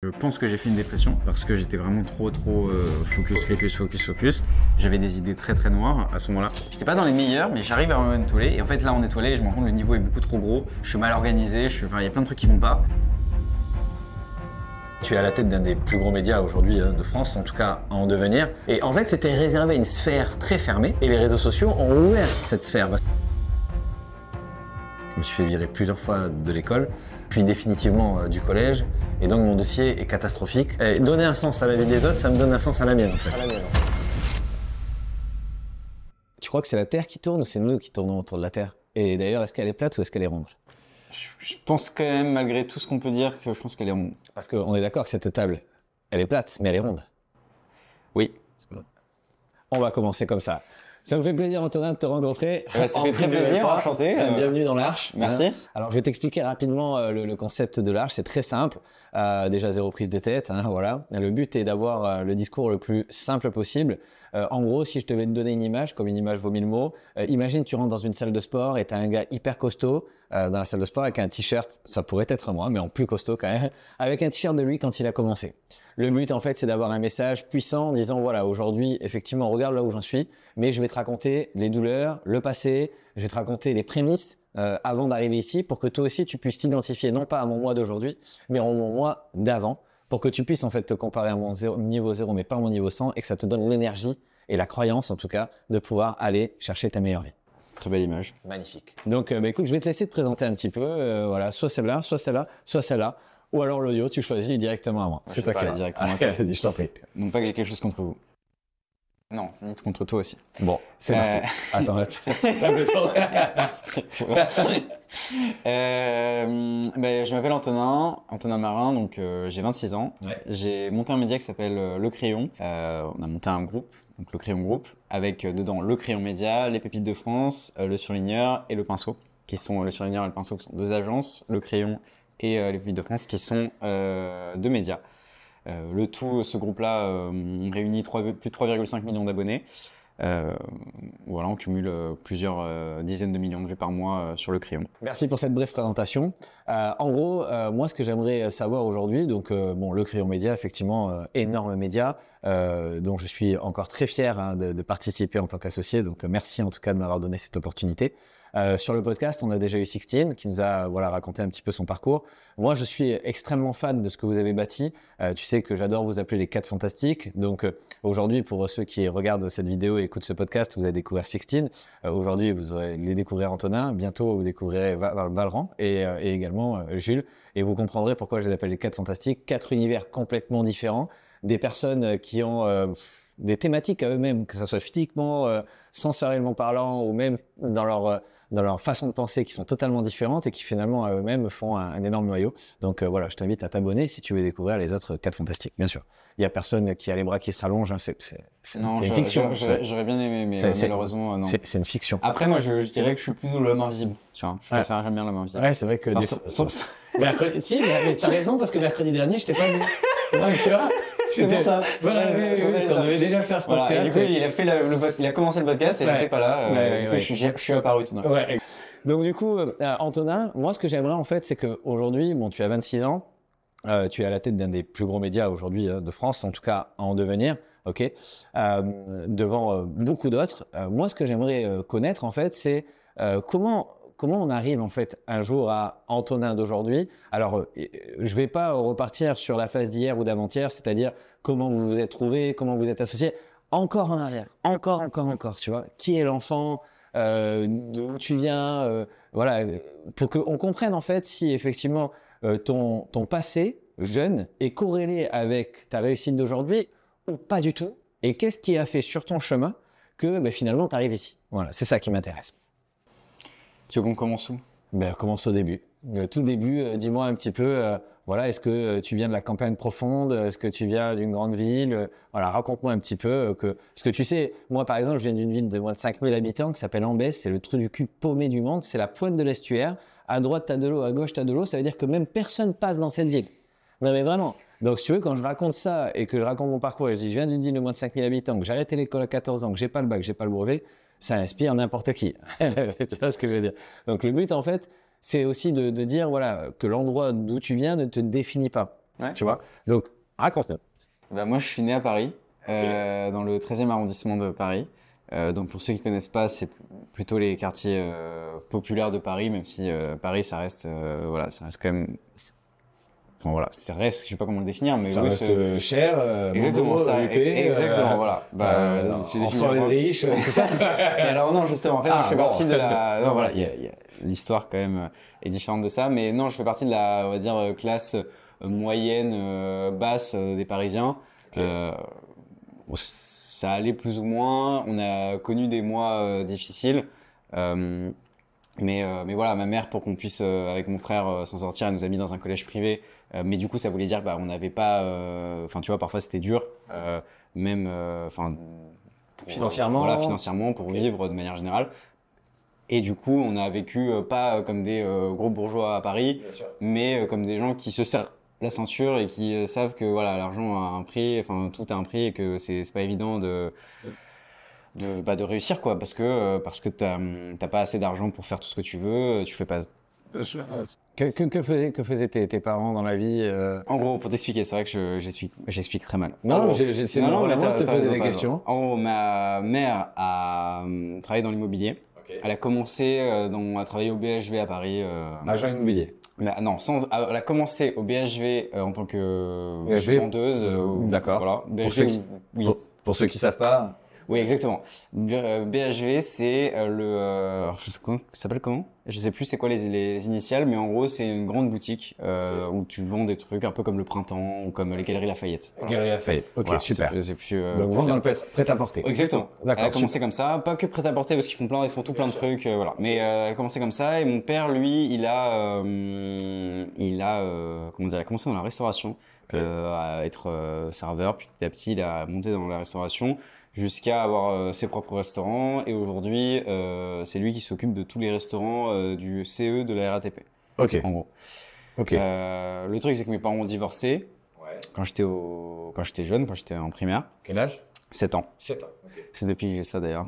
Je pense que j'ai fait une dépression parce que j'étais vraiment trop focus. J'avais des idées très noires à ce moment-là. J'étais pas dans les meilleurs, mais j'arrive à m'étoiler. Et en fait, là, en étoilé, je me rends compte que le niveau est beaucoup trop gros. Je suis mal organisé, il y a plein de trucs qui vont pas. Tu es à la tête d'un des plus gros médias aujourd'hui de France, en tout cas en devenir. Et en fait, c'était réservé à une sphère très fermée. Et les réseaux sociaux ont ouvert cette sphère. Je me suis fait virer plusieurs fois de l'école, puis définitivement du collège. Et donc mon dossier est catastrophique. Et donner un sens à la vie des autres, ça me donne un sens à la mienne en fait. Tu crois que c'est la Terre qui tourne ou c'est nous qui tournons autour de la Terre? Et d'ailleurs, est-ce qu'elle est plate ou est-ce qu'elle est ronde? Je pense quand même, malgré tout ce qu'on peut dire, que je pense qu'elle est ronde. Parce qu'on est d'accord que cette table, elle est plate, mais elle est ronde. Oui. On va commencer comme ça. Ça me fait plaisir, Antonin, de te rencontrer. Ça fait très plaisir, enchanté. Bienvenue dans l'Arche. Merci. Alors, je vais t'expliquer rapidement le concept de l'Arche. C'est très simple. Déjà, zéro prise de tête. Voilà. Le but est d'avoir le discours le plus simple possible. En gros, si je devais te donner une image, comme une image vaut 1000 mots, imagine tu rentres dans une salle de sport et tu as un gars hyper costaud dans la salle de sport avec un t-shirt, ça pourrait être moi, mais en plus costaud quand même, avec un t-shirt de lui quand il a commencé. Le but, en fait, c'est d'avoir un message puissant en disant, voilà, aujourd'hui, effectivement, regarde là où j'en suis, mais je vais te raconter les douleurs, le passé, je vais te raconter les prémices avant d'arriver ici pour que toi aussi, tu puisses t'identifier non pas à mon moi d'aujourd'hui, mais à mon moi d'avant, pour que tu puisses, en fait, te comparer à mon niveau 0, mais pas à mon niveau 100, et que ça te donne l'énergie et la croyance, en tout cas, de pouvoir aller chercher ta meilleure vie. Très belle image. Magnifique. Donc, écoute, je vais te laisser te présenter un petit peu, voilà, soit celle-là, soit celle-là, soit celle-là. Ou alors l'audio, tu choisis directement à moi. C'est toi qui vas directement. Vas-y, je t'en prie. Non pas que j'ai quelque chose contre vous. Non, ni contre toi aussi. Bon, c'est parti. Attends, là, je m'appelle Antonin Marin, donc j'ai 26 ans. Ouais. J'ai monté un média qui s'appelle Le Crayon. On a monté un groupe, donc Le Crayon Group, avec dedans Le Crayon Média, Les Pépites de France, Le Surligneur et Le Pinceau, qui sont Le Surligneur et Le Pinceau, qui sont deux agences, Le Crayon et Les Pépites de France, qui sont deux médias. Le tout, ce groupe-là réunit plus de 3,5 millions d'abonnés. Voilà, on cumule plusieurs dizaines de millions de vues par mois sur Le Crayon. Merci pour cette brève présentation. En gros, moi, ce que j'aimerais savoir aujourd'hui, donc bon, Le Crayon Média, effectivement, énorme média, dont je suis encore très fier de participer en tant qu'associé. Donc, merci en tout cas de m'avoir donné cette opportunité. Sur le podcast, on a déjà eu Sixtine qui nous a raconté un petit peu son parcours. Moi, je suis extrêmement fan de ce que vous avez bâti. Tu sais que j'adore vous appeler les 4 fantastiques. Donc aujourd'hui, pour ceux qui regardent cette vidéo et écoutent ce podcast, vous avez découvert Sixtine. Aujourd'hui, vous aurez les découvrir Antonin. Bientôt, vous découvrirez Valran et également Jules. Et vous comprendrez pourquoi je les appelle les 4 fantastiques. 4 univers complètement différents. Des personnes qui ont des thématiques à eux-mêmes, que ce soit physiquement, sensoriellement parlant ou même dans leur façon de penser qui sont totalement différentes et qui finalement à eux-mêmes font un énorme noyau. Donc voilà, je t'invite à t'abonner si tu veux découvrir les autres 4 fantastiques, bien sûr. Il y a personne qui a les bras qui se rallongent, c'est une fiction. J'aurais bien aimé, mais malheureusement non. C'est une fiction. Après moi je dirais que je suis plutôt l'homme invisible. Tu vois, j'aime bien l'homme invisible. Ouais, c'est vrai que si, mais t'as raison parce que mercredi dernier je t'ai pas vu. Ouais, tu vois. C'est pour ça. Voilà, on devait déjà faire ce podcast. Et du coup, il a commencé le podcast et j'étais pas là. Du coup, je suis apparu tout d'un coup. Ouais. Donc du coup, Antonin, moi ce que j'aimerais en fait, c'est qu'aujourd'hui, bon, tu as 26 ans, tu es à la tête d'un des plus gros médias aujourd'hui de France, en tout cas en devenir, ok, devant beaucoup d'autres. Moi, ce que j'aimerais connaître en fait, c'est comment on arrive en fait un jour à Antonin d'aujourd'hui. Alors, je vais pas repartir sur la phase d'hier ou d'avant-hier, c'est-à-dire comment vous vous êtes trouvé, comment vous êtes associé. Encore en arrière, encore, tu vois. Qui est l'enfant, d'où tu viens, voilà, pour qu'on comprenne en fait si effectivement ton passé jeune est corrélé avec ta réussite d'aujourd'hui ou pas du tout. Et qu'est-ce qui a fait sur ton chemin que finalement tu arrives ici. Voilà, c'est ça qui m'intéresse. Tu veux qu'on commence où? Commence au début. Tout début, dis-moi un petit peu, voilà, est-ce que tu viens de la campagne profonde? Est-ce que tu viens d'une grande ville? Voilà, raconte-moi un petit peu. Parce que tu sais, moi par exemple, je viens d'une ville de moins de 5000 habitants qui s'appelle Ambès, c'est le trou du cul paumé du monde, c'est la pointe de l'estuaire. À droite, tu as de l'eau, à gauche, tu as de l'eau, ça veut dire que même personne passe dans cette ville. Non mais vraiment. Donc si tu veux, quand je raconte ça et que je raconte mon parcours et je dis je viens d'une ville de moins de 5000 habitants, que j'ai arrêté l'école à 14 ans, que j'ai pas le bac, j'ai pas le brevet, ça inspire n'importe qui. Tu vois ce que je veux dire? Donc le but en fait, c'est aussi de dire voilà, que l'endroit d'où tu viens ne te définit pas. Ouais. Tu vois? Donc, raconte-nous. Bah, moi, je suis né à Paris, dans le 13e arrondissement de Paris. Donc pour ceux qui connaissent pas, c'est plutôt les quartiers populaires de Paris, même si Paris, ça reste, voilà, ça reste quand même. Enfin, voilà, ça reste, je sais pas comment le définir, mais Ça oui, reste cher, exactement, bobo, ça, huppé, exactement, voilà. Tu définis enfant et vraiment. riche, tout ça. Et alors non, justement, en fait, moi, je fais bon. partie de la. Non, voilà, l'histoire quand même est différente de ça, mais non, je fais partie de la, on va dire, classe moyenne, basse des Parisiens. Ça allait plus ou moins. On a connu des mois difficiles. Mais voilà, ma mère, pour qu'on puisse, avec mon frère, s'en sortir, elle nous a mis dans un collège privé. Mais du coup, ça voulait dire, bah, on n'avait pas, enfin, tu vois, parfois c'était dur, même, enfin, Financièrement. voilà, financièrement, pour vivre de manière générale. Et du coup, on a vécu pas comme des gros bourgeois à Paris, mais comme des gens qui se serrent la ceinture et qui savent que voilà, l'argent a un prix, enfin, tout a un prix et que c'est pas évident de réussir, quoi, parce que t'as pas assez d'argent pour faire tout ce que tu veux, tu fais pas. Que faisaient tes parents dans la vie En gros, pour t'expliquer, c'est vrai que j'explique très mal. Non, En gros, j'essaie non, mais vraiment de te t'as poser raison, des t'as raison. questions. En gros, ma mère a travaillé dans l'immobilier. Elle a commencé à travailler au BHV à Paris. Agent immobilier. Mais non, elle a commencé au BHV en tant que BHV, vendeuse. d'accord. Voilà. Pour ceux BHV, qui- oui. Pour ceux qui savent pas, Oui, exactement. BHV, c'est alors, je sais ça s'appelle comment? Je sais plus c'est quoi les initiales, mais en gros, c'est une grande boutique où tu vends des trucs un peu comme le Printemps ou comme les Galeries Lafayette. Galerie Lafayette. Ok, Voilà, super. c'est plus, Donc, vendre dans le prêt-à-porter. Exactement. D'accord, Elle a commencé comme ça, pas que prêt-à-porter parce qu'ils font tout plein de trucs, voilà. Mais elle a commencé comme ça et mon père, lui, il a comment dire, il a commencé dans la restauration, à être serveur. Puis petit à petit, il a monté dans la restauration jusqu'à avoir ses propres restaurants. Et aujourd'hui, c'est lui qui s'occupe de tous les restaurants du CE de la RATP. Ok, En gros. ok. Le truc, c'est que mes parents ont divorcé quand j'étais jeune, quand j'étais en primaire. Quel âge? 7 ans. 7 ans. C'est depuis que j'ai ça d'ailleurs.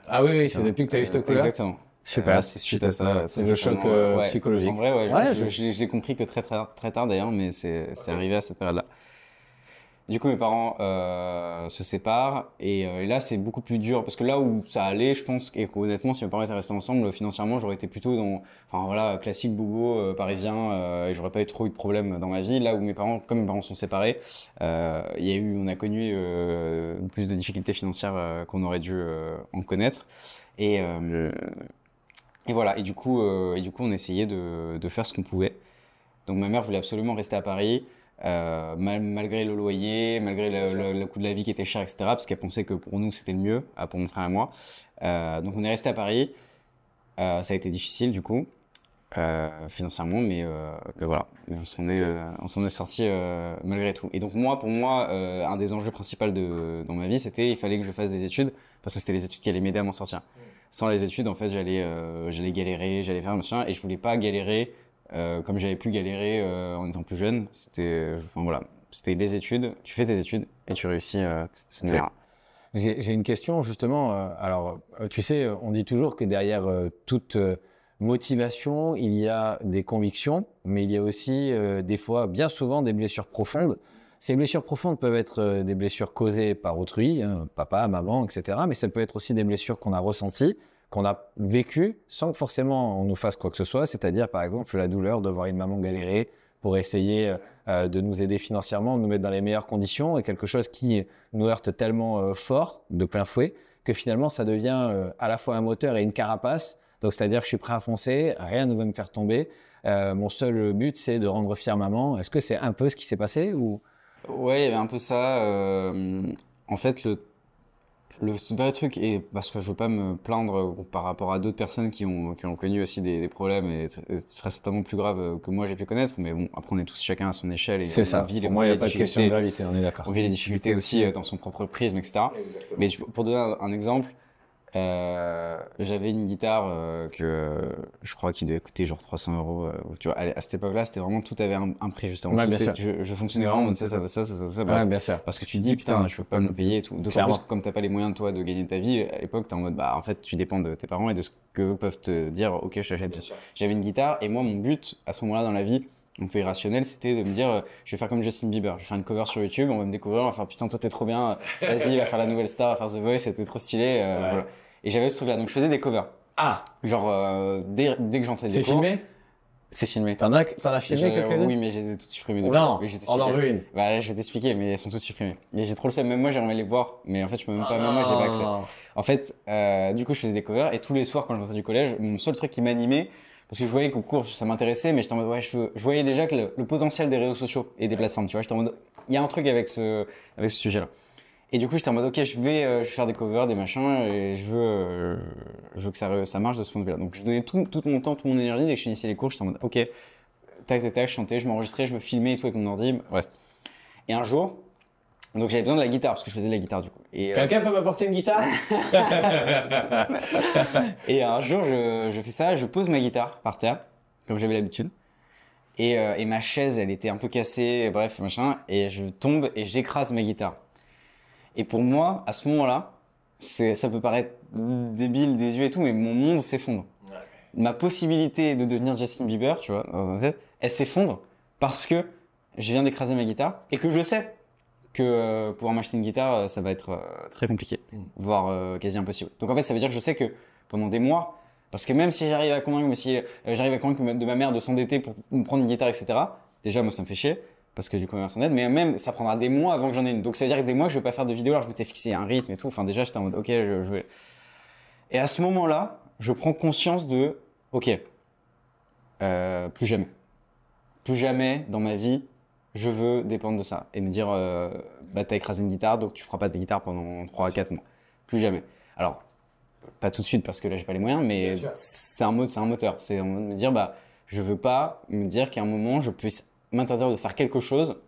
Ah oui, c'est depuis que tu as eu cette couleur. Exactement. Super. C'est suite à ça. C'est le choc ouais. psychologique. En vrai, ouais, Ouais, je l'ai compris que très tard d'ailleurs, mais c'est arrivé à cette période-là. Du coup, mes parents se séparent et là, c'est beaucoup plus dur parce que là où ça allait, je pense, et honnêtement, si mes parents étaient restés ensemble, financièrement, j'aurais été plutôt dans, enfin voilà, classique bobo parisien et j'aurais pas eu trop eu de problèmes dans ma vie. Là où comme mes parents sont séparés, on a connu plus de difficultés financières qu'on aurait dû en connaître et voilà. Et du coup, on essayait de faire ce qu'on pouvait. Donc ma mère voulait absolument rester à Paris. Malgré le loyer, malgré le coût de la vie qui était cher, etc., parce qu'elle pensait que pour nous c'était le mieux, pour mon frère et moi. Donc on est resté à Paris. Ça a été difficile du coup, financièrement, mais voilà, on s'en est sorti malgré tout. Et donc pour moi, un des enjeux principaux dans ma vie, c'était il fallait que je fasse des études, parce que c'était les études qui allaient m'aider à m'en sortir. Sans les études, en fait, j'allais galérer, j'allais faire machin, et je voulais pas galérer. Comme j'avais plus galéré en étant plus jeune, c'était les études, tu fais tes études et tu réussis cette manière. J'ai une question justement. Alors, tu sais, on dit toujours que derrière toute motivation, il y a des convictions, mais il y a aussi des fois, bien souvent, des blessures profondes. Ces blessures profondes peuvent être des blessures causées par autrui, hein, papa, maman, etc. Mais ça peut être aussi des blessures qu'on a ressenties, qu'on a vécu sans que forcément on nous fasse quoi que ce soit, c'est-à-dire par exemple la douleur de voir une maman galérer pour essayer de nous aider financièrement, de nous mettre dans les meilleures conditions, et quelque chose qui nous heurte tellement fort, de plein fouet, que finalement ça devient à la fois un moteur et une carapace. Donc c'est-à-dire que je suis prêt à foncer, rien ne va me faire tomber. Mon seul but c'est de rendre fière maman. Est-ce que c'est un peu ce qui s'est passé ou... Ouais, il y avait un peu ça. En fait, le vrai truc, et parce que je veux pas me plaindre par rapport à d'autres personnes qui ont connu aussi des problèmes et très certainement plus graves que moi j'ai pu connaître, mais bon, après on est tous chacun à son échelle et c'est ça. vit Pour moi, il n'y a pas de question de gravité, on est d'accord. On vit les difficultés aussi dans son propre prisme, etc. Exactement. Mais pour donner un exemple, j'avais une guitare que je crois qu'il devait coûter genre 300 euros. Tu vois, à cette époque-là, c'était vraiment tout avait un prix justement. Ouais, bien sûr. Je fonctionnais vraiment en mode ça. Ouais, bien sûr. Parce que tu te dis putain, je peux pas me le payer et tout. D'autant plus que comme t'as pas les moyens toi de gagner ta vie, à l'époque t'es en mode bah en fait tu dépends de tes parents et de ce que peuvent te dire. Ok, je t'achète. J'avais une guitare et moi mon but à ce moment-là dans la vie, un peu irrationnel, c'était de me dire, je vais faire comme Justin Bieber, je vais faire une cover sur YouTube, on va me découvrir, on va faire putain toi t'es trop bien, vas-y, va faire la nouvelle star, va faire The Voice, c'était trop stylé, voilà. Et j'avais ce truc-là, donc je faisais des covers. Ah, Genre dès que j'entrais des c'est cours, filmé? c'est filmé. T'en as filmé quelques-uns? Oui, mais je les ai toutes supprimées depuis. Non, Mais je vais on en t'expliquer. veut une. Bah, je vais t'expliquer, mais elles sont toutes supprimées. Et j'ai trop le seum, même moi j'aimerais les voir, mais en fait je peux même pas, même moi j'ai pas accès. En fait, du coup je faisais des covers et tous les soirs quand je rentrais du collège, mon seul truc qui m'animait, parce que je voyais qu'au cours ça m'intéressait, mais j'étais en mode ouais, je voyais déjà que le potentiel des réseaux sociaux et des plateformes, tu vois, j'étais en mode, il y a un truc avec ce sujet-là. Et du coup, j'étais en mode, ok, je vais faire des covers, des machins, et je veux que ça marche de ce point de vue-là. Donc, je donnais tout mon temps, toute mon énergie. Dès que je finissais les cours, j'étais en mode, ok, tac, je chantais, je m'enregistrais, je me filmais et tout avec mon ordi. Bref. Et un jour, donc j'avais besoin de la guitare, parce que je faisais de la guitare du coup. Et, Quelqu'un peut m'apporter une guitare? et un jour, je fais ça, je pose ma guitare par terre, comme j'avais l'habitude. Et ma chaise, elle était un peu cassée, bref, machin. Et je tombe et j'écrase ma guitare. Et pour moi, à ce moment-là, ça peut paraître débile, désuet et tout, mais mon monde s'effondre. Ouais. Ma possibilité de devenir Justin Bieber, tu vois, dans ma tête, elle s'effondre parce que je viens d'écraser ma guitare et que je sais que pouvoir m'acheter une guitare, ça va être très compliqué, voire quasi impossible. Donc en fait, ça veut dire que je sais que pendant des mois, parce que même si j'arrive à convaincre, de ma mère de s'endetter pour me prendre une guitare, etc., déjà, moi, ça me fait chier. Parce que du commerce en aide, mais même ça prendra des mois avant que j'en ai une. Donc ça veut dire que des mois que je vais pas faire de vidéo, alors je m'étais fixé un rythme et tout. Enfin déjà j'étais en mode ok, je vais. Et à ce moment-là, je prends conscience de ok, plus jamais dans ma vie, je veux dépendre de ça et me dire bah t'as écrasé une guitare donc tu feras pas de guitare pendant 3 à 4 mois. Plus jamais. Alors pas tout de suite parce que là j'ai pas les moyens, mais c'est un moteur. C'est de me dire bah je veux pas me dire qu'à un moment je puisse m'interdire de faire quelque chose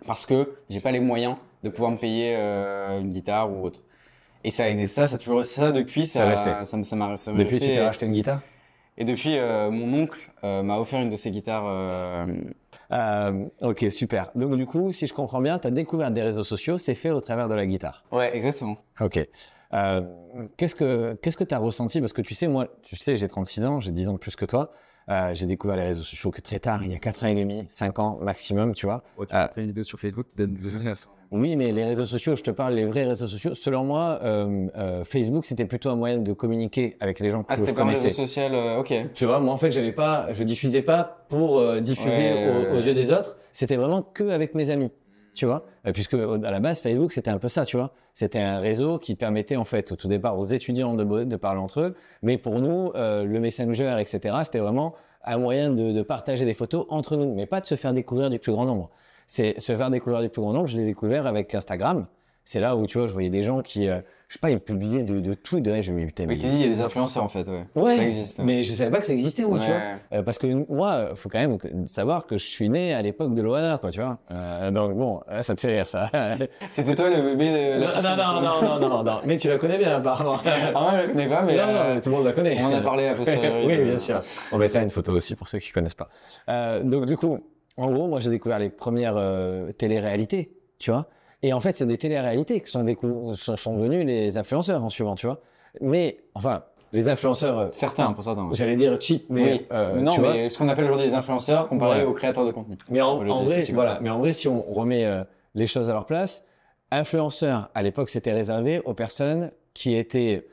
parce que j'ai pas les moyens de pouvoir me payer une guitare ou autre. Et ça a toujours ça depuis ça m'a Depuis tu t'es racheté une guitare? Et depuis mon oncle m'a offert une de ses guitares ok, super. Donc du coup, si je comprends bien, tu as découvert des réseaux sociaux, c'est fait au travers de la guitare. Ouais, exactement. Ok. Qu'est-ce que tu as ressenti? Parce que tu sais, j'ai 36 ans, j'ai 10 ans de plus que toi. J'ai découvert les réseaux sociaux que très tard, il y a 4 ans et demi, 5 ans maximum, tu vois. Ouais, tu as fait une vidéo sur Facebook. Oui, mais les réseaux sociaux, je te parle les vrais réseaux sociaux. Selon moi, Facebook, c'était plutôt un moyen de communiquer avec les gens que je connaissais. Ah, c'était pas un réseau social, ok. Tu vois, moi en fait, je diffusais pas pour diffuser aux yeux des autres. C'était vraiment que avec mes amis. Tu vois, puisque à la base Facebook c'était un peu ça, tu vois, c'était un réseau qui permettait en fait au tout départ aux étudiants de parler entre eux, mais pour nous le Messenger etc c'était vraiment un moyen de partager des photos entre nous, mais pas de se faire découvrir du plus grand nombre. C'est se faire découvrir du plus grand nombre, je l'ai découvert avec Instagram. C'est là où tu vois, je voyais des gens qui, je sais pas, ils publiaient de tout. Je me disais, oui, tu dis, il y a des influenceurs en fait, ouais. Ouais, ça existe. mais je savais pas que ça existait, moi, ouais. tu vois. Parce que moi, faut quand même savoir que je suis né à l'époque de Loana, quoi, tu vois. Donc bon, ça te fait rire, ça. C'était toi le bébé de la non. Mais tu la connais bien, apparemment. Ah ouais, je la connais pas, mais. Non, tout le monde la connaît. On en a parlé à posteriori. Oui, bien sûr. On mettra une photo aussi pour ceux qui connaissent pas. Donc du coup, en gros, moi, j'ai découvert les premières télé-réalités, tu vois. Et en fait, c'est des télé-réalités qui sont devenus les influenceurs en suivant, tu vois. Mais, enfin, les influenceurs... Certains, pour certains. J'allais dire cheap, mais... Oui. Non, tu mais vois, ce qu'on appelle aujourd'hui les influenceurs comparé aux créateurs de contenu. Mais en vrai, voilà. Mais en vrai, si on remet les choses à leur place, influenceurs, à l'époque, c'était réservé aux personnes qui étaient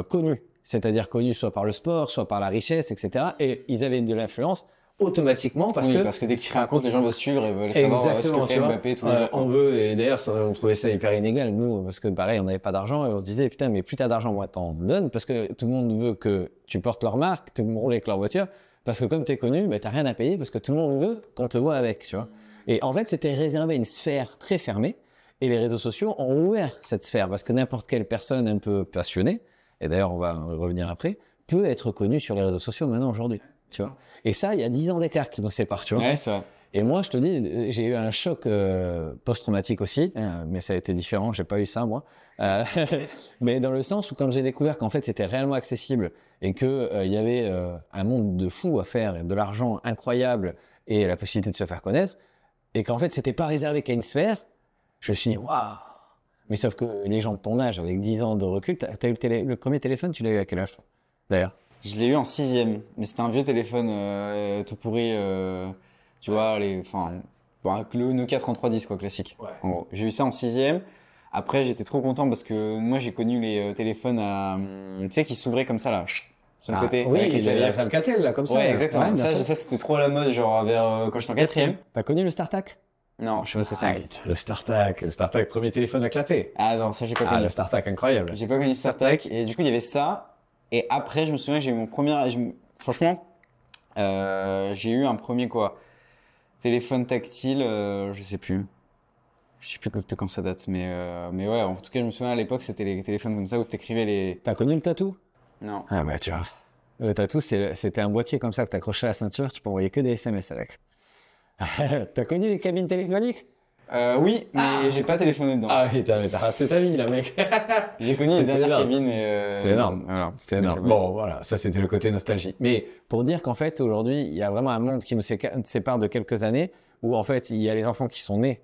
connues. C'est-à-dire connues soit par le sport, soit par la richesse, etc. Et ils avaient de l'influence automatiquement parce que dès qu'ils créent un compte, les gens veulent suivre et veulent savoir ce que fait Mbappé tous les jours. On veut, et d'ailleurs, on trouvait ça hyper inégal, nous, parce que pareil, on n'avait pas d'argent et on se disait, putain, mais plus t'as d'argent, moins t'en donnes, parce que tout le monde veut que tu portes leur marque, tu roules avec leur voiture, parce que comme t'es connu, bah, t'as rien à payer, parce que tout le monde veut qu'on te voit avec, tu vois. Et en fait, c'était réservé à une sphère très fermée, et les réseaux sociaux ont ouvert cette sphère, parce que n'importe quelle personne un peu passionnée, et d'ailleurs, on va revenir après, peut être connue sur les réseaux sociaux maintenant, aujourd'hui. Tu vois. Et ça, il y a 10 ans d'écart qui nous séparent, tu vois. Ouais, c'est vrai. Et moi, je te dis, j'ai eu un choc post-traumatique aussi, mais ça a été différent, j'ai pas eu ça, moi. Mais dans le sens où quand j'ai découvert qu'en fait, c'était réellement accessible et qu'il y avait un monde de fous à faire, de l'argent incroyable et la possibilité de se faire connaître, et qu'en fait, c'était pas réservé qu'à une sphère, je me suis dit, waouh! Mais sauf que les gens de ton âge, avec 10 ans de recul, t'as eu le premier téléphone, tu l'as eu à quel âge, d'ailleurs? Je l'ai eu en 6e, mais c'était un vieux téléphone tout pourri. Tu vois, le Nokia 3310, quoi, classique. Ouais. En gros. J'ai eu ça en 6e. Après, j'étais trop content parce que moi, j'ai connu les téléphones tu sais, qui s'ouvraient comme ça, là, chut, sur le côté. Oui, avec les il y avait claviers. la Alcatel, là, comme ça. Ouais, exactement. Ouais, bien sûr. Ça c'était trop à la mode, genre vers quand j'étais en 4e. T'as connu le StarTAC? Non, je sais pas ce que c'est. Le StarTAC, premier téléphone à clapper. Ah non, ça j'ai pas Ah, connu. le StarTAC, incroyable. J'ai pas connu StarTAC. Et du coup, il y avait ça. Et après, je me souviens que j'ai eu mon premier. Franchement, j'ai eu un premier quoi. Téléphone tactile, je sais plus. Je sais plus quand ça date. Mais ouais, en tout cas, je me souviens à l'époque, c'était les téléphones comme ça où t'écrivais les. T'as connu le tatou? Non. Ah bah tu vois. Le tatou, c'était un boîtier comme ça que t'accrochais à la ceinture, tu peux envoyer que des SMS avec. T'as connu les cabines téléphoniques? Oui, mais j'ai pas téléphoné dedans. Ah oui, t'as raté ta vie là, mec. J'ai connu les C'était dernières énorme. cabines et. C'était énorme. Voilà. C'était énorme. Bon, voilà, ça c'était le côté nostalgie. Mais pour dire qu'en fait, aujourd'hui, il y a vraiment un monde qui nous sépare de quelques années où en fait, il y a les enfants qui sont nés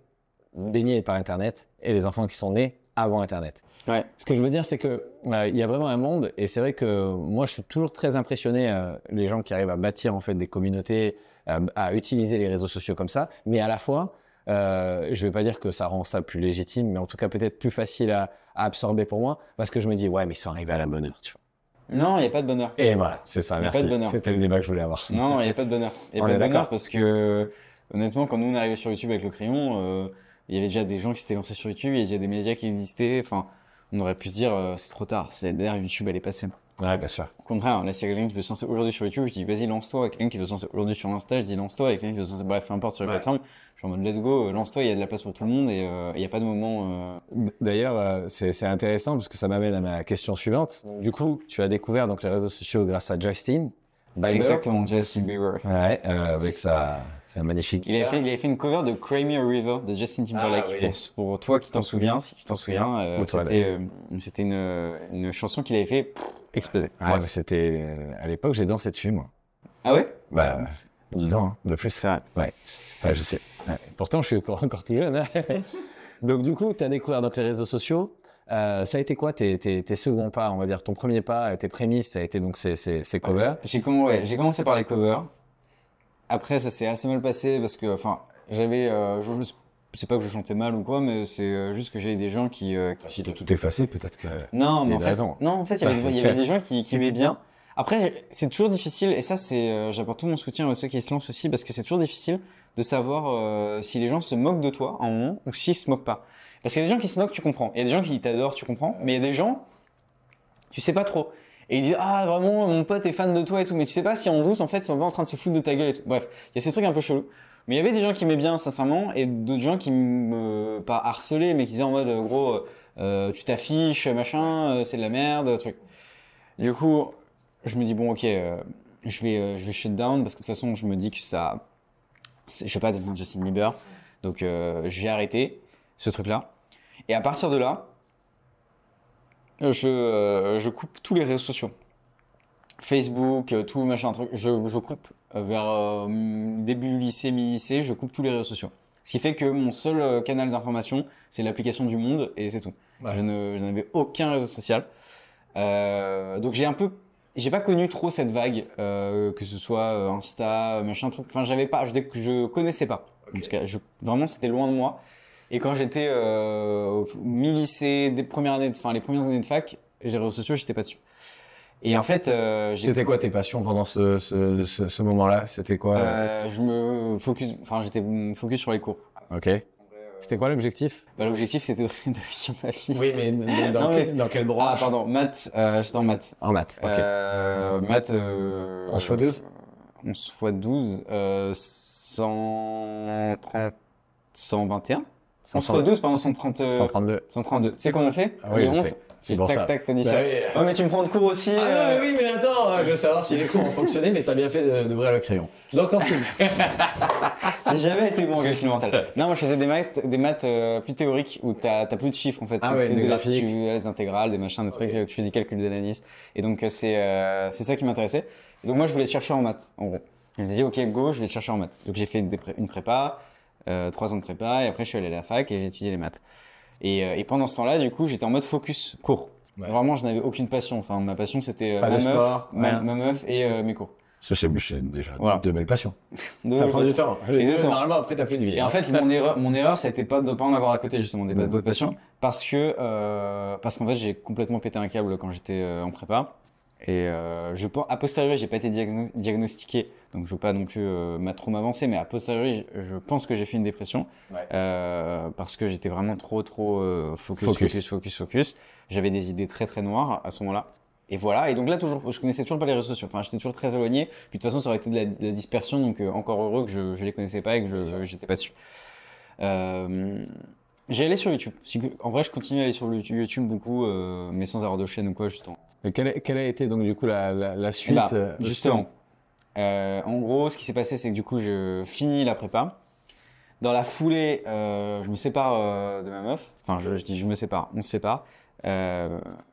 baignés par Internet et les enfants qui sont nés avant Internet. Ouais. Ce que je veux dire, c'est que il y a vraiment un monde, et c'est vrai que moi, je suis toujours très impressionné les gens qui arrivent à bâtir en fait des communautés, à utiliser les réseaux sociaux comme ça, mais à la fois, je vais pas dire que ça rend ça plus légitime, mais en tout cas peut-être plus facile à absorber pour moi, parce que je me dis ouais, mais ils sont arrivés à la bonne heure, tu vois. Non, il n'y a pas de bonheur. Et voilà, c'est ça. Y a Merci. pas de bonheur. C'était le débat que je voulais avoir. Non, il n'y a pas de bonheur. Il n'y a On pas est de bonheur d'accord. parce que, honnêtement, quand nous on est arrivé sur YouTube avec le crayon, il y avait déjà des gens qui s'étaient lancés sur YouTube, il y a déjà des médias qui existaient. Enfin, on aurait pu se dire, c'est trop tard, d'ailleurs YouTube elle est passée. Ouais, bien sûr. Au contraire, là, s'il y a quelqu'un qui veut se lancer aujourd'hui sur YouTube, je dis vas-y, lance-toi. Quelqu'un qui veut se lancer aujourd'hui sur Insta, je dis lance-toi. Et quelqu'un qui veut se lancer, bref, peu importe sur les plateformes, je suis en mode let's go, lance-toi, il y a de la place pour tout le monde et il n'y a pas de moment. D'ailleurs, c'est intéressant parce que ça m'amène à ma question suivante. Donc, du coup, tu as découvert donc les réseaux sociaux grâce à Justin Bieber. Exactement, Justin Bieber. Ouais, avec sa magnifique. Il avait fait une cover de Cry Me a River de Justin Timberlake. Ah, oui. Pour toi qui t'en souviens, si tu t'en souviens, c'était une chanson qu'il avait fait exploser. Ouais, mais c'était à l'époque, j'ai dansé dessus, moi. Ah ouais? Bah, 10 ans, hein, de plus. C'est vrai. Ouais, enfin, je sais. Ouais. Pourtant, je suis encore tout jeune. Hein. Donc, du coup, tu as découvert donc, les réseaux sociaux. Ça a été quoi tes seconds pas, on va dire, ton premier pas, tes prémices, ça a été donc ces covers. J'ai commencé par les covers. Après, ça s'est assez mal passé parce que, enfin, c'est pas que je chantais mal ou quoi, mais c'est juste que j'ai des gens qui Si t'as tout effacé, peut-être que. Non, mais Il y a en des fait, raisons. non, en fait, il y avait des gens qui aimaient bien. Après, c'est toujours difficile, et ça, j'apporte tout mon soutien à ceux qui se lancent aussi, parce que c'est toujours difficile de savoir si les gens se moquent de toi à un moment ou s'ils se moquent pas. Parce qu'il y a des gens qui se moquent, tu comprends. Il y a des gens qui t'adorent, tu comprends. Mais il y a des gens, tu sais pas trop. Et ils disent, ah, vraiment, mon pote est fan de toi et tout. Mais tu sais pas si en douce, en fait, ils sont pas en train de se foutre de ta gueule et tout. Bref, il y a ces trucs un peu chelous. Mais il y avait des gens qui m'aimaient bien, sincèrement, et d'autres gens qui me, pas harcelaient, mais qui disaient en mode, gros, tu t'affiches, machin, c'est de la merde, truc. Du coup, je me dis, bon, ok, je vais shut down, parce que de toute façon, je me dis que je vais pas devenir Justin Bieber. Donc, j'ai arrêté ce truc-là. Et à partir de là, je coupe tous les réseaux sociaux. Facebook, tout machin, truc. Je coupe vers début lycée, mi-lycée, je coupe tous les réseaux sociaux. Ce qui fait que mon seul canal d'information, c'est l'application du Monde et c'est tout. Ouais. Je n'avais aucun réseau social. Donc j'ai pas connu trop cette vague, que ce soit Insta, machin, truc. Enfin, je connaissais pas. Okay. En tout cas, vraiment, c'était loin de moi. Et quand j'étais au mi-lycée, les premières années de fac, les réseaux sociaux, j'étais pas dessus. Et en fait, c'était quoi tes passions pendant ce moment-là? C'était quoi? j'étais focus sur les cours. Ok. C'était quoi l'objectif? L'objectif, c'était de réussir ma vie. Oui, mais dans quelle branche? Ah, pardon, maths, j'étais en maths. En maths, ok. Maths, 11 x 12? 11 x 12, 130, 121. 11 x 12, pardon, 132. 132. Tu sais comment on fait? Ah oui, je sais. C'est pour ça. Tac, t'as dit Bah ça. oui. Ouais, mais tu me prends de cours aussi. Ah oui, mais attends, je veux savoir si les cours ont fonctionné, mais t'as bien fait d'ouvrir le crayon. Donc ensuite. J'ai jamais été bon en calcul mental. Non, moi je faisais des maths plus théoriques où t'as plus de chiffres en fait. Ah ouais, des graphiques. Les intégrales, des machins, des trucs, tu fais des calculs d'analyse. Et donc c'est ça qui m'intéressait. Et donc moi je voulais te chercher en maths, en gros. Je me disais ok go, je vais te chercher en maths. Donc j'ai fait une prépa, 3 ans de prépa, et après je suis allé à la fac et j'ai étudié les maths. Et pendant ce temps-là, du coup, j'étais en mode focus cours. Ouais. Vraiment, je n'avais aucune passion. Enfin, ma passion, c'était ma meuf et mes cours. Ça, c'est déjà Voilà. de belles passions. De Ça belles prend du passions. temps. Exactement. Normalement, après, t'as plus de vie. Et en fait, mon erreur, c'était pas de pas en avoir à côté, justement, des bonnes passions, parce qu'en fait, j'ai complètement pété un câble quand j'étais en prépa. Et je pense, a posteriori, j'ai pas été diagnostiqué, donc je veux pas non plus trop m'avancer, mais a posteriori, je pense que j'ai fait une dépression, Ouais. parce que j'étais vraiment trop focus. J'avais des idées très très noires à ce moment-là. Et voilà, et donc là, je connaissais toujours pas les réseaux sociaux. Enfin, j'étais toujours très éloigné. Puis de toute façon, ça aurait été de la dispersion, donc encore heureux que je les connaissais pas et que j'étais pas dessus. J'ai allé sur YouTube. En vrai, je continue à aller sur YouTube beaucoup, mais sans avoir de chaîne ou quoi, justement. Et quelle a été donc du coup la suite Justement, en gros, ce qui s'est passé, c'est que du coup, je finis la prépa. Dans la foulée, je me sépare de ma meuf. Enfin, je dis je me sépare, on se sépare.